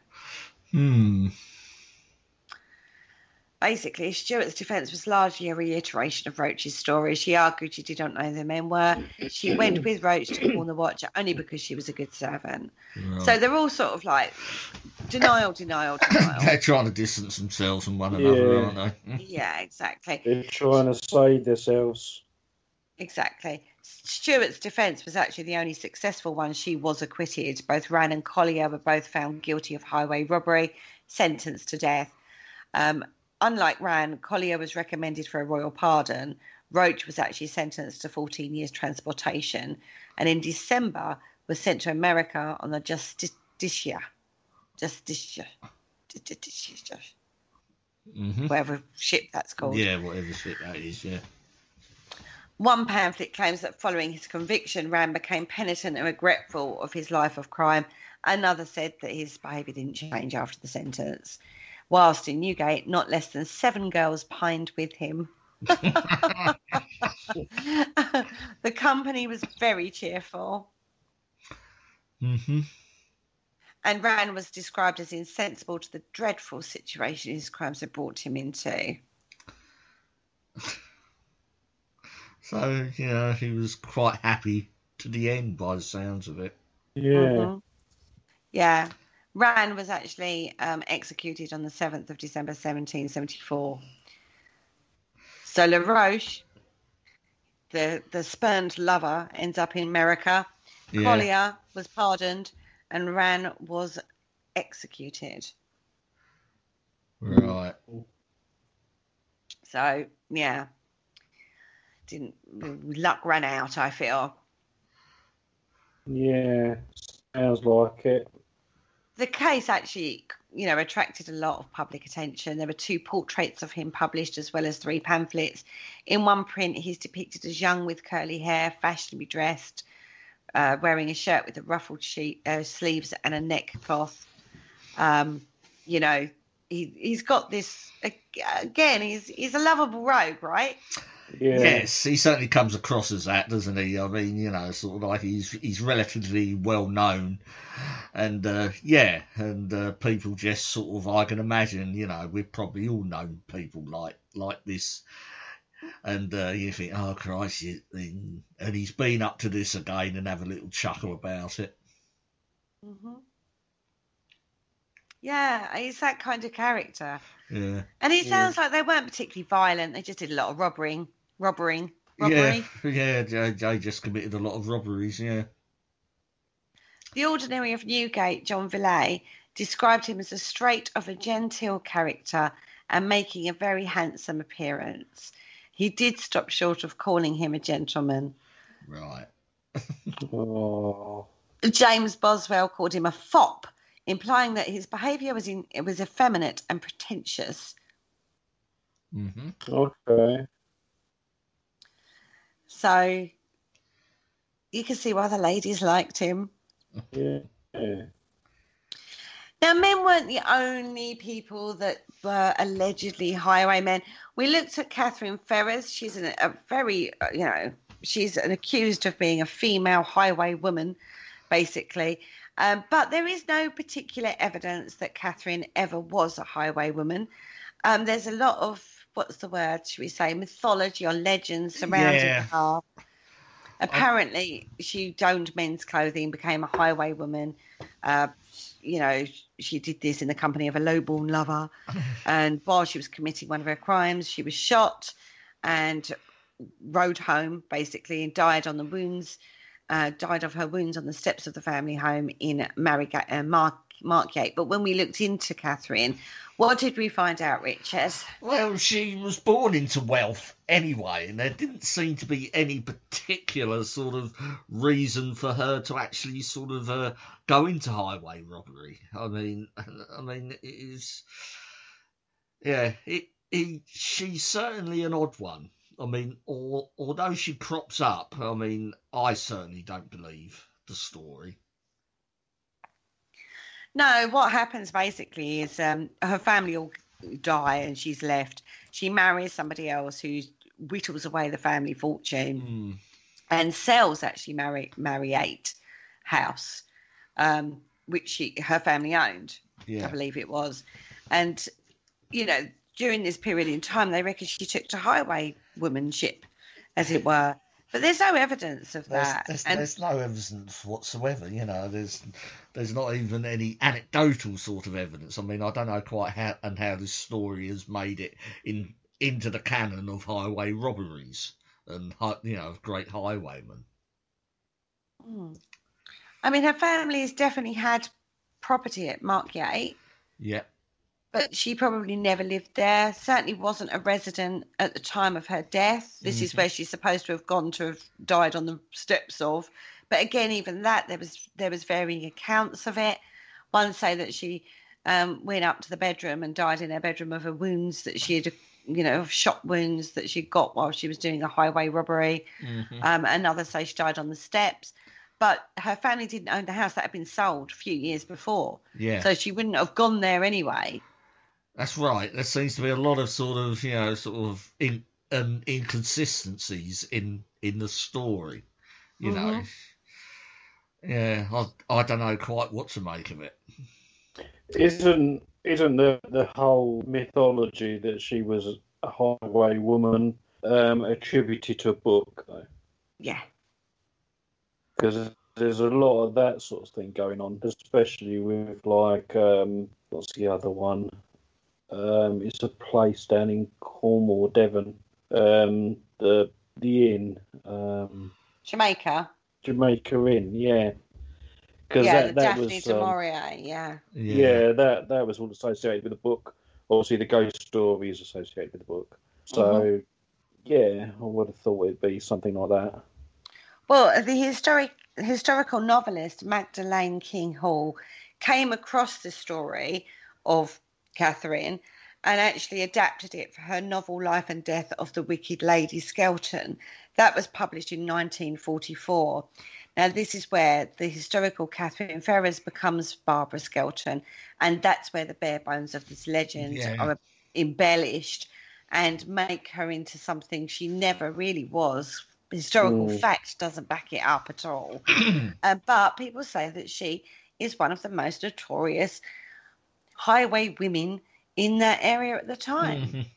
Basically, Stewart's defence was largely a reiteration of Roach's story. She argued she did not know who the men were. She went with Roach to pawn the watch only because she was a good servant. Right. So they're all sort of like denial. They're trying to distance themselves from one another, aren't they? Yeah, exactly. They're trying to save themselves. Exactly. Stewart's defence was actually the only successful one. She was acquitted. Both Rann and Collier were both found guilty of highway robbery, sentenced to death. Unlike Rann, Collier was recommended for a royal pardon. Roach was actually sentenced to 14 years transportation, and in December was sent to America on the Justicia. Whatever ship that's called. Yeah, whatever ship that is, yeah. One pamphlet claims that following his conviction, Rann became penitent and regretful of his life of crime. Another said that his behaviour didn't change after the sentence. Whilst in Newgate, not less than 7 girls pined with him. The company was very cheerful. Mm-hmm. And Rann was described as insensible to the dreadful situation his crimes had brought him into. So, you know, he was quite happy to the end by the sounds of it. Yeah. Mm-hmm. Yeah. Rann was actually executed on the 7th of December 1774. So LaRoche, the spurned lover, ends up in America. Yeah. Collier was pardoned and Rann was executed. Right. So, yeah. Luck ran out, I feel. Yeah, sounds like it. The case actually, you know, attracted a lot of public attention. There were 2 portraits of him published as well as 3 pamphlets. In one print, he's depicted as young with curly hair, fashionably dressed, wearing a shirt with a ruffled sleeves and a neckcloth. You know, he's got this, again, he's a lovable rogue, right? Yeah. Yes, he certainly comes across as that, doesn't he? I mean, you know, sort of like he's relatively well known, and people just sort of, I can imagine, you know, we've probably all known people like this, and you think, oh Christ, and he's been up to this again, and have a little chuckle about it. Mm-hmm. Yeah, he's that kind of character. Yeah. And it sounds like they weren't particularly violent. They just did a lot of robbery. Yeah, they just committed a lot of robberies, yeah. The Ordinary of Newgate, John Villay, described him as a straight of a genteel character and making a very handsome appearance. He did stop short of calling him a gentleman. Right. Oh. James Boswell called him a fop, implying that his behaviour was effeminate and pretentious. Mm-hmm. Okay. So you can see why the ladies liked him. Yeah. Now, men weren't the only people that were allegedly highwaymen. We looked at Catherine Ferris. She's she's accused of being a female highwaywoman, basically. But there is no particular evidence that Catherine ever was a highwaywoman. There's a lot of, should we say, mythology or legends surrounding her. Apparently, she donned men's clothing, became a highwaywoman. You know, she did this in the company of a lowborn lover. And while she was committing one of her crimes, she was shot and rode home, basically, and died of her wounds on the steps of the family home in Markyate. But when we looked into Catherine, what did we find out, Richard? Well, she was born into wealth anyway, and there didn't seem to be any particular sort of reason for her to actually sort of go into highway robbery. I mean, it is, yeah, she's certainly an odd one. I mean, although she crops up, I mean, I certainly don't believe the story. No, what happens basically is her family all die and she's left. She marries somebody else who whittles away the family fortune and sells actually Marryate house, which her family owned, I believe it was. And, you know, during this period in time, they reckon she took to highwaywomanship, as it were. But there's no evidence of that. There's no evidence whatsoever, you know. There's not even any anecdotal sort of evidence. I mean, I don't know quite how this story has made it into the canon of highway robberies and, you know, of great highwaymen. I mean, her family has definitely had property at Markyate. Yeah. But she probably never lived there, certainly wasn't a resident at the time of her death. This is where she's supposed to have gone to have died on the steps of. But again, even that, there was varying accounts of it. One say that she went up to the bedroom and died in her bedroom of her wounds that she had, you know, shot wounds that she got while she was doing a highway robbery. Another say she died on the steps. But her family didn't own the house. That had been sold a few years before. Yeah. So she wouldn't have gone there anyway. That's right. There seems to be a lot of sort of inconsistencies in the story. You know. Yeah, I don't know quite what to make of it. Isn't the whole mythology that she was a highwaywoman attributed to a book, though? Yeah. Because there's a lot of that sort of thing going on, especially with like what's the other one? It's a place down in Cornwall, Devon. The inn. Jamaica Inn, yeah. Because the that Daphne was du Maurier, yeah. Yeah, that was all associated with the book. Obviously, the ghost story is associated with the book. So, yeah, I would have thought it'd be something like that. Well, the historical novelist Magdalene King Hall came across the story of Catherine and actually adapted it for her novel Life and Death of the Wicked Lady Skelton. That was published in 1944. Now, this is where the historical Catherine Ferris becomes Barbara Skelton, and that's where the bare bones of this legend are embellished and make her into something she never really was. Historical fact doesn't back it up at all. But people say that she is one of the most notorious highway women in that area at the time.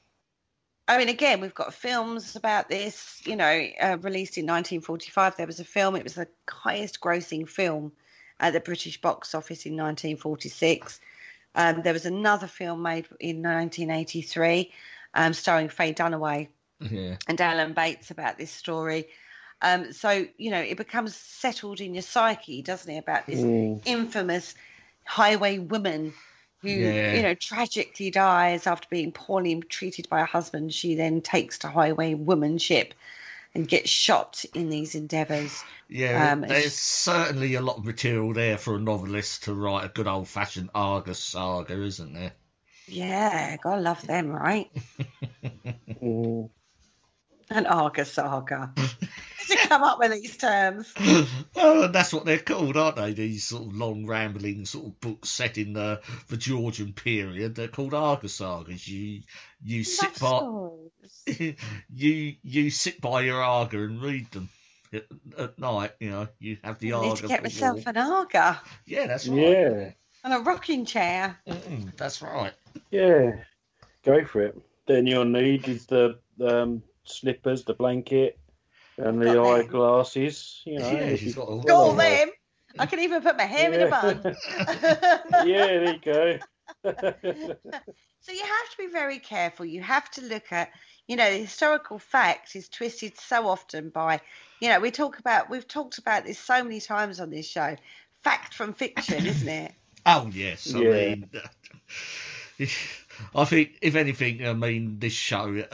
I mean, again, we've got films about this, released in 1945. There was a film, it was the highest grossing film at the British box office in 1946. There was another film made in 1983 starring Faye Dunaway and Alan Bates about this story. So, it becomes settled in your psyche, doesn't it, about this infamous highway woman who, tragically dies after being poorly treated by her husband. She then takes to highway womanship and gets shot in these endeavours. Yeah, there's certainly a lot of material there for a novelist to write a good old-fashioned Argus saga, isn't there? Yeah, gotta love them, right? An Argus saga. To come up with these terms. Well, that's what they're called, aren't they? These sort of long, rambling sort of books set in the Georgian period. They're called Argus sagas. You sit by you sit by your Arga and read them at night. You have the Arga. I need to get myself an Arga. Yeah, that's right. Yeah, and a rocking chair. That's right. Yeah, go for it. Then you'll need is the slippers, the blanket. And the eyeglasses, Yeah, she's got all them. I can even put my hair in a bun. Yeah, there you go. So you have to be very careful. You have to look at, the historical fact is twisted so often by, we've talked about this so many times on this show. Fact from fiction, isn't it? Oh, yes. I mean, I think, if anything, this show...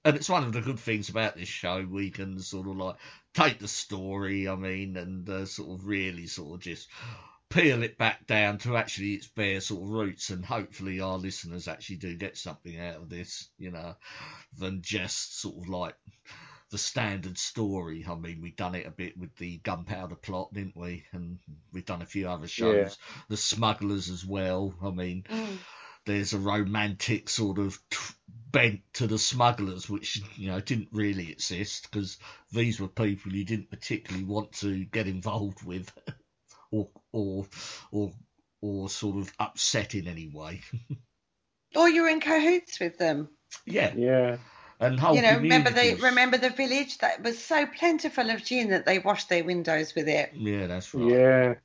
and it's one of the good things about this show. We can sort of like take the story, and sort of really sort of just peel it back down to actually its bare sort of roots. And hopefully our listeners actually do get something out of this, than just sort of like the standard story. I mean, we've done it a bit with the Gunpowder Plot, didn't we? And we've done a few other shows, The Smugglers as well. I mean... There's a romantic sort of bent to the smugglers, which didn't really exist, because these were people you didn't particularly want to get involved with, or sort of upset in any way. Or you're in cahoots with them. Yeah. And whole remember the village that was so plentiful of gin that they washed their windows with it. Yeah, that's right.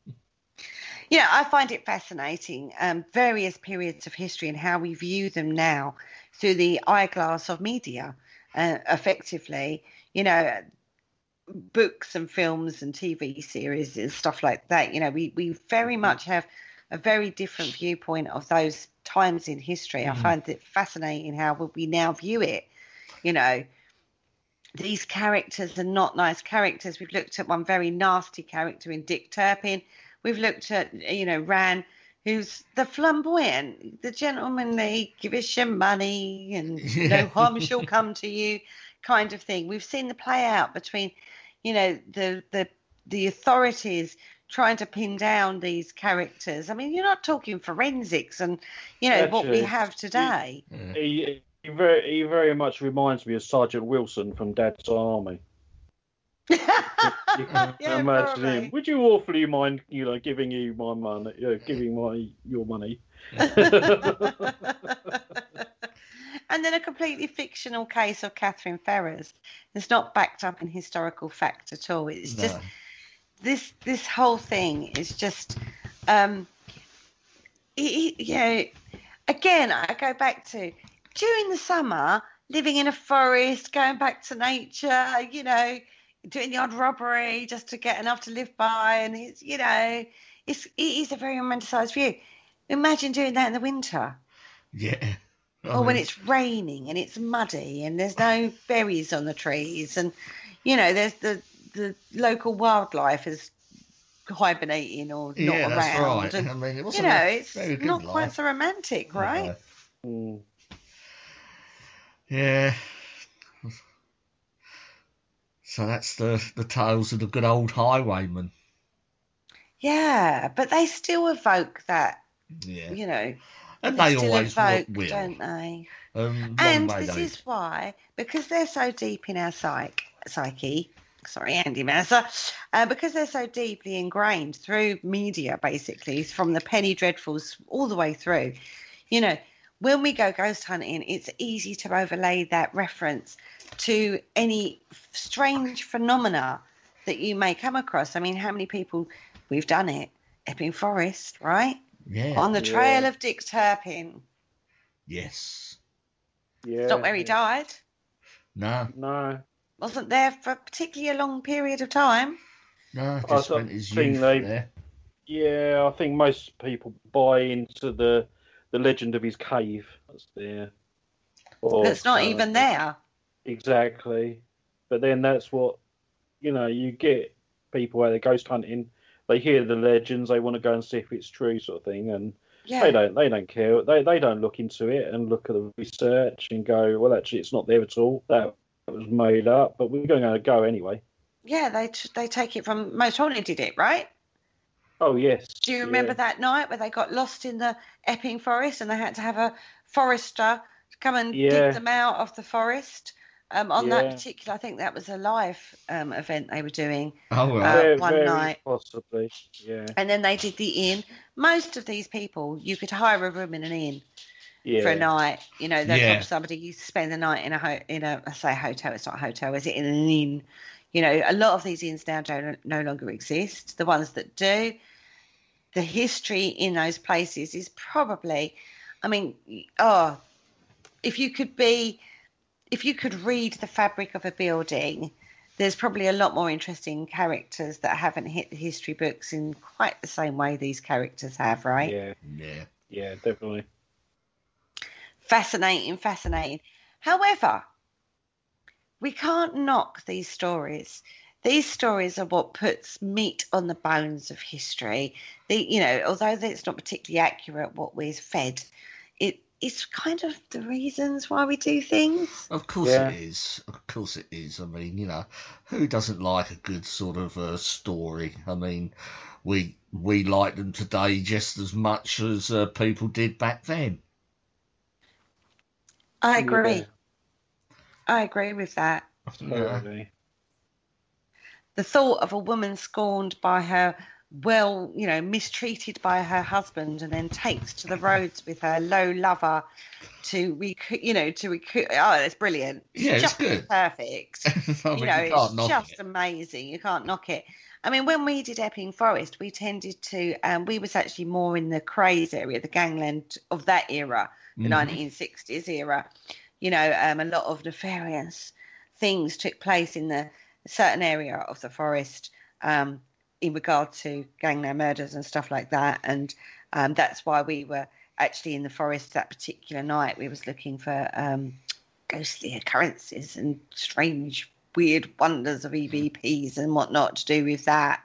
Yeah. I find it fascinating, various periods of history and how we view them now through the eyeglass of media, effectively, books and films and TV series and stuff like that. We very much have a very different viewpoint of those times in history. I find it fascinating how we now view it. These characters are not nice characters. We've looked at one very nasty character in Dick Turpin. We've looked at, Rann, who's the flamboyant, the gentleman, they give us your money and no harm shall come to you kind of thing. We've seen the play out between, the authorities trying to pin down these characters. I mean, you're not talking forensics and, what we have today. He very much reminds me of Sergeant Wilson from Dad's Army. You can imagine him. Would you awfully mind, giving you my money, your money? And then a completely fictional case of Catherine Ferris. It's not backed up in historical fact at all. It's just this whole thing is just, again, I go back to during the summer, living in a forest, going back to nature, doing the odd robbery just to get enough to live by, and it is a very romanticised view. Imagine doing that in the winter. Yeah. When it's raining and it's muddy and there's no berries on the trees, and there's the local wildlife is hibernating or not around. That's right. And, I mean, it wasn't it's not quite so romantic, right? No. Yeah. So that's the tales of the good old Highwaymen. Yeah, but they still evoke that. Yeah. And they always will, don't they? And this is why, because they're so deep in our psyche. Sorry, Andy Mazza. Because they're so deeply ingrained through media, basically, from the penny dreadfuls all the way through. When we go ghost hunting, it's easy to overlay that reference to any strange phenomena that you may come across. I mean, how many people we've done it? Epping Forest, right? Yeah. On the trail of Dick Turpin. Yes. Yeah. It's not where he died. No. Wasn't there for a particularly long period of time. No, just spent his youth there. Yeah, I think most people buy into the legend of his cave that's there. That's not even there. Exactly. But then that's what, you get people where they're ghost hunting. They hear the legends, they want to go and see if it's true, sort of thing, and they don't care. They don't look into it and look at the research and go, well, actually, it's not there at all. That was made up, but we're going to go anyway. Yeah, they take it from Most Haunted did it, right? Oh yes. Do you remember that night where they got lost in the Epping Forest and they had to have a forester come and dig them out of the forest? On that particular, I think that was a live event they were doing one night. Possibly, yeah. And then they did the inn. Most of these people, you could hire a room in an inn for a night. Somebody used to spend the night in a I say hotel, it's not a hotel, is it? In an inn. A lot of these inns now no longer exist. The ones that do, the history in those places is probably, if you could read the fabric of a building, there's probably a lot more interesting characters that haven't hit the history books in quite the same way these characters have, right? Yeah, definitely. Fascinating. However, we can't knock these stories. These stories are what puts meat on the bones of history. Although it's not particularly accurate what we're fed, it's kind of the reasons why we do things. Of course it is. Of course it is. I mean, who doesn't like a good sort of story? I mean, we like them today just as much as people did back then. I agree. Yeah. I agree with that. Absolutely. The thought of a woman scorned by her, mistreated by her husband, and then takes to the roads with her low lover to recruit. Oh, that's brilliant. Yeah, it's good. Perfect. It's just amazing. You can't knock it. I mean, when we did Epping Forest, we tended to, we was actually more in the craze area, the gangland of that era, the 1960s era. A lot of nefarious things took place in the certain area of the forest in regard to gangland murders and stuff like that. And that's why we were actually in the forest that particular night. We was looking for ghostly occurrences and strange, weird wonders of EVPs and whatnot to do with that.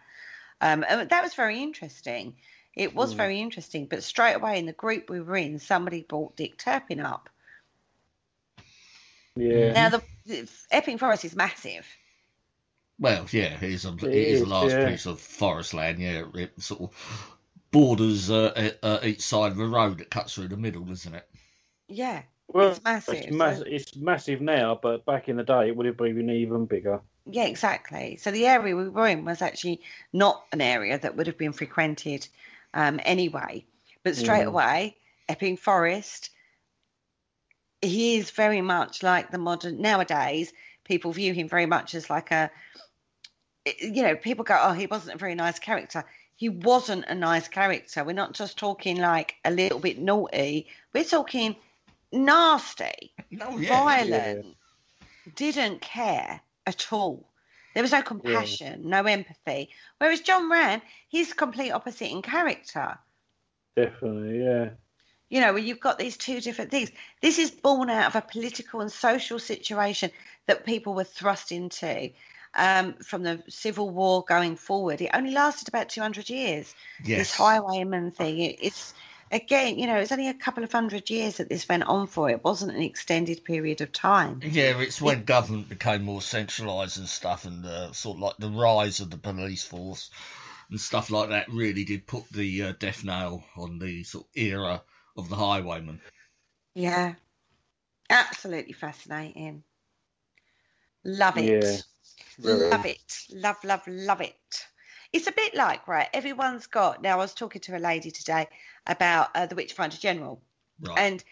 And that was very interesting. It was very interesting. But straight away in the group we were in, somebody brought Dick Turpin up. Yeah. Now, the Epping Forest is massive. Well, yeah, it is a large piece of forest land. Yeah, it sort of borders each side of a road that cuts through the middle, isn't it? Yeah, Well, it's massive. It's massive now, but back in the day, it would have been even bigger. Yeah, exactly. So the area we were in was actually not an area that would have been frequented anyway. But straight away, Epping Forest, he is very much like the modern, nowadays, people view him very much as like people go, oh, he wasn't a very nice character. He wasn't a nice character. We're not just talking like a little bit naughty. We're talking nasty, violent, didn't care at all. There was no compassion, no empathy. Whereas John Rann, he's the complete opposite in character. Definitely, yeah. You know, where you've got these two different things. This is born out of a political and social situation that people were thrust into from the Civil War going forward. It only lasted about 200 years. Yes. This Highwaymen thing. It's, again, it's only a couple of 100 years that this went on for. It wasn't an extended period of time. Yeah, it's when government became more centralised and stuff, and sort of like the rise of the police force and stuff like that really did put the death nail on the sort of era of the Highwaymen. Yeah, absolutely fascinating. Love it. Yeah, love it. Love it. It's a bit like, right, everyone's got, now I was talking to a lady today about the Witchfinder General. Right. And,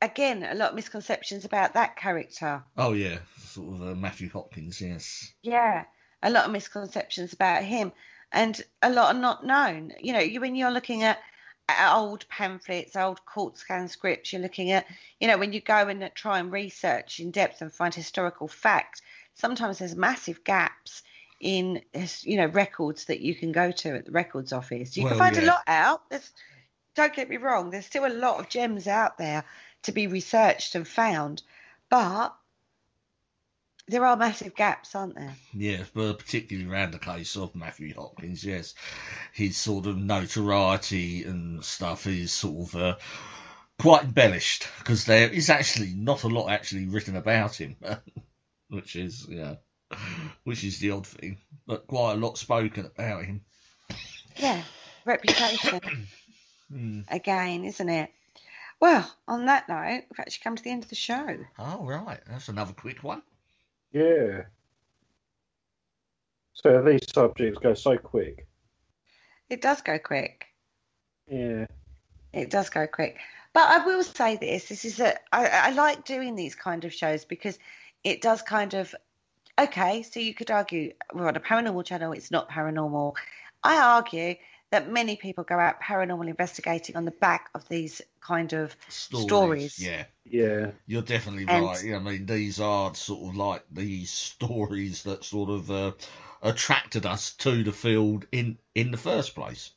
again, a lot of misconceptions about that character. Oh, yeah, sort of Matthew Hopkins, yes. Yeah, a lot of misconceptions about him, and a lot are not known. When you're looking at old pamphlets, old court scan scripts, you're looking at, when you go and try and research in depth and find historical fact, sometimes there's massive gaps in, records that you can go to at the records office. You can find a lot out. Don't get me wrong, there's still a lot of gems out there to be researched and found, but there are massive gaps, aren't there? Yeah, but particularly around the case of Matthew Hopkins, yes. His sort of notoriety and stuff is sort of quite embellished, because there is actually not a lot actually written about him, which is the odd thing, but quite a lot spoken about him. Yeah, reputation. Again, isn't it? Well, on that note, we've actually come to the end of the show. Oh, right. That's another quick one. Yeah. So these subjects go so quick. It does go quick. Yeah. It does go quick. But I will say this I like doing these kind of shows because it does kind of, okay, so you could argue we're on a paranormal channel, it's not paranormal. I argue that many people go out paranormal investigating on the back of these kind of stories. Yeah. Yeah. You're definitely right. I mean, these are sort of like these stories that sort of attracted us to the field in the first place.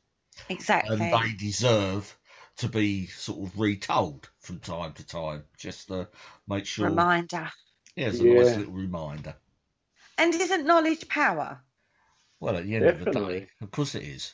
Exactly. And they deserve to be sort of retold from time to time, just to make sure. Reminder. Yeah, it's a nice little reminder. And isn't knowledge power? Well, at the end of the day, of course it is.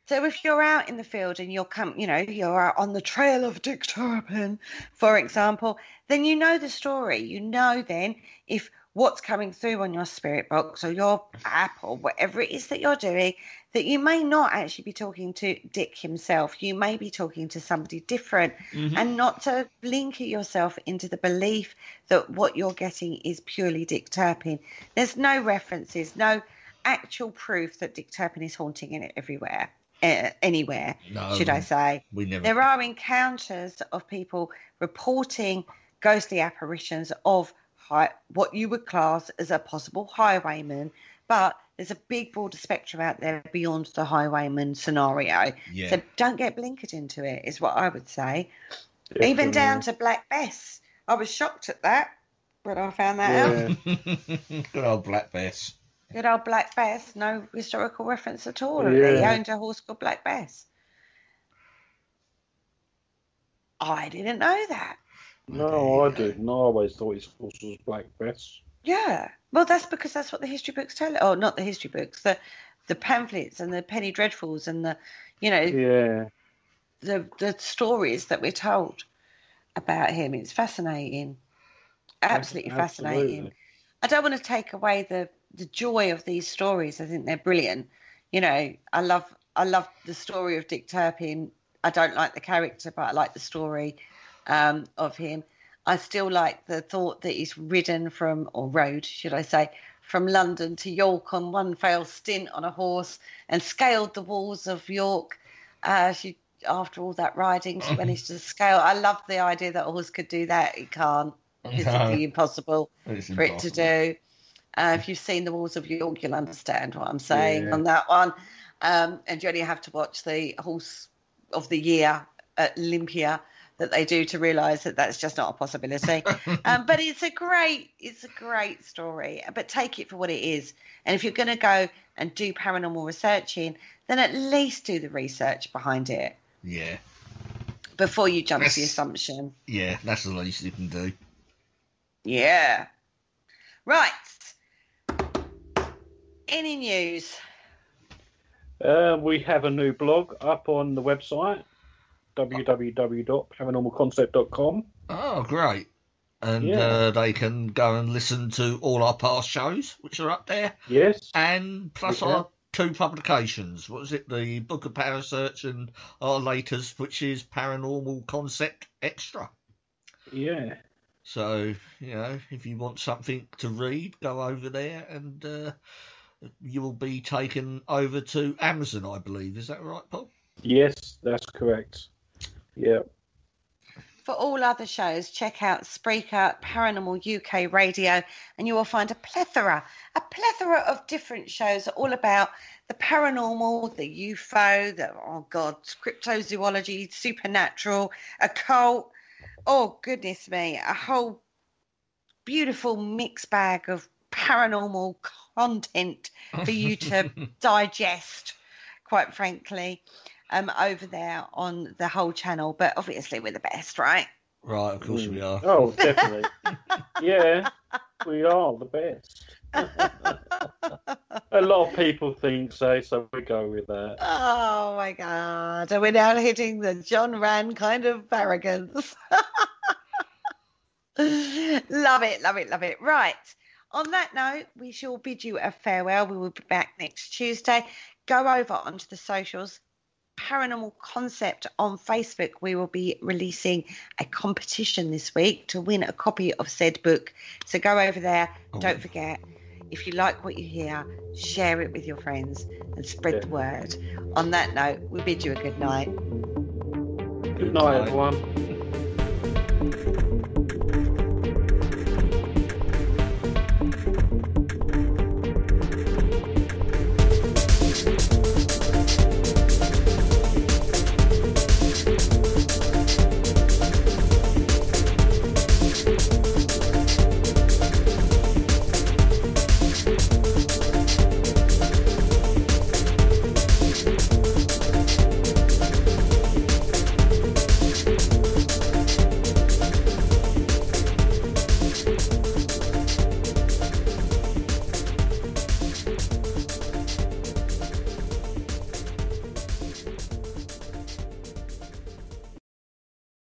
So if you're out in the field and you're out on the trail of Dick Turpin, for example, then you know the story. You know then if what's coming through on your spirit box or your app or whatever it is that you're doing, that you may not actually be talking to Dick himself. You may be talking to somebody different, and not to blinker yourself into the belief that what you're getting is purely Dick Turpin. There's no references, no actual proof that Dick Turpin is haunting in it everywhere. Anywhere, should I say. There are encounters of people reporting ghostly apparitions of what you would class as a possible highwayman, but there's a big broader spectrum out there beyond the highwayman scenario. Yeah. So don't get blinkered into it, is what I would say. Definitely. Even down to Black Bess. I was shocked at that when I found that out. Good old Black Bess. Good old Black Bess, no historical reference at all. Yeah. He owned a horse called Black Bess. I didn't know that. No, I didn't. I always thought his horse was Black Bess. Yeah. Well, that's because that's what the history books tell. Oh, not the history books, the pamphlets and the penny dreadfuls and the stories that we're told about him. It's fascinating. Absolutely fascinating. I don't want to take away the the joy of these stories. I think they're brilliant. You know, I love the story of Dick Turpin. I don't like the character, but I like the story of him. I still like the thought that he's rode, should I say, from London to York on one failed stint on a horse and scaled the walls of York. After all that riding, she managed to scale. I love the idea that a horse could do that. It can't. Physically impossible for it to do. If you've seen the walls of York, you'll understand what I'm saying on that one. And you only have to watch the Horse of the Year at Olympia that they do to realise that that's just not a possibility. But it's a great story. But take it for what it is. And if you're going to go and do paranormal researching, then at least do the research behind it. Yeah. Before you jump to the assumption. Yeah, that's the least you can do. Yeah. Right. Any news? We have a new blog up on the website, www.paranormalconcept.com. Oh, great. And they can go and listen to all our past shows, which are up there. Yes. And plus our 2 publications. What was it? The Book of Parasearch and our latest, which is Paranormal Concept Extra. Yeah. So, you know, if you want something to read, go over there and you will be taken over to Amazon, I believe. Is that right, Paul? Yes, that's correct. Yeah. For all other shows, check out Spreaker, Paranormal UK Radio, and you will find a plethora of different shows all about the paranormal, the UFO, cryptozoology, supernatural, occult. Oh, goodness me, a whole beautiful mixed bag of paranormal content for you to digest, quite frankly. Over there on the whole channel, but obviously we're the best, right? Right, of course we are. Oh, definitely. Yeah, we are the best. A lot of people think so we go with that. Oh my God, and we're now hitting the John Rann kind of arrogance. Love it. Right, on that note, we shall bid you a farewell. We will be back next Tuesday. Go over onto the socials. Paranormal Concept on Facebook. We will be releasing a competition this week to win a copy of said book. So go over there. Don't forget, if you like what you hear, share it with your friends and spread the word. On that note, we bid you a good night. Good night, everyone.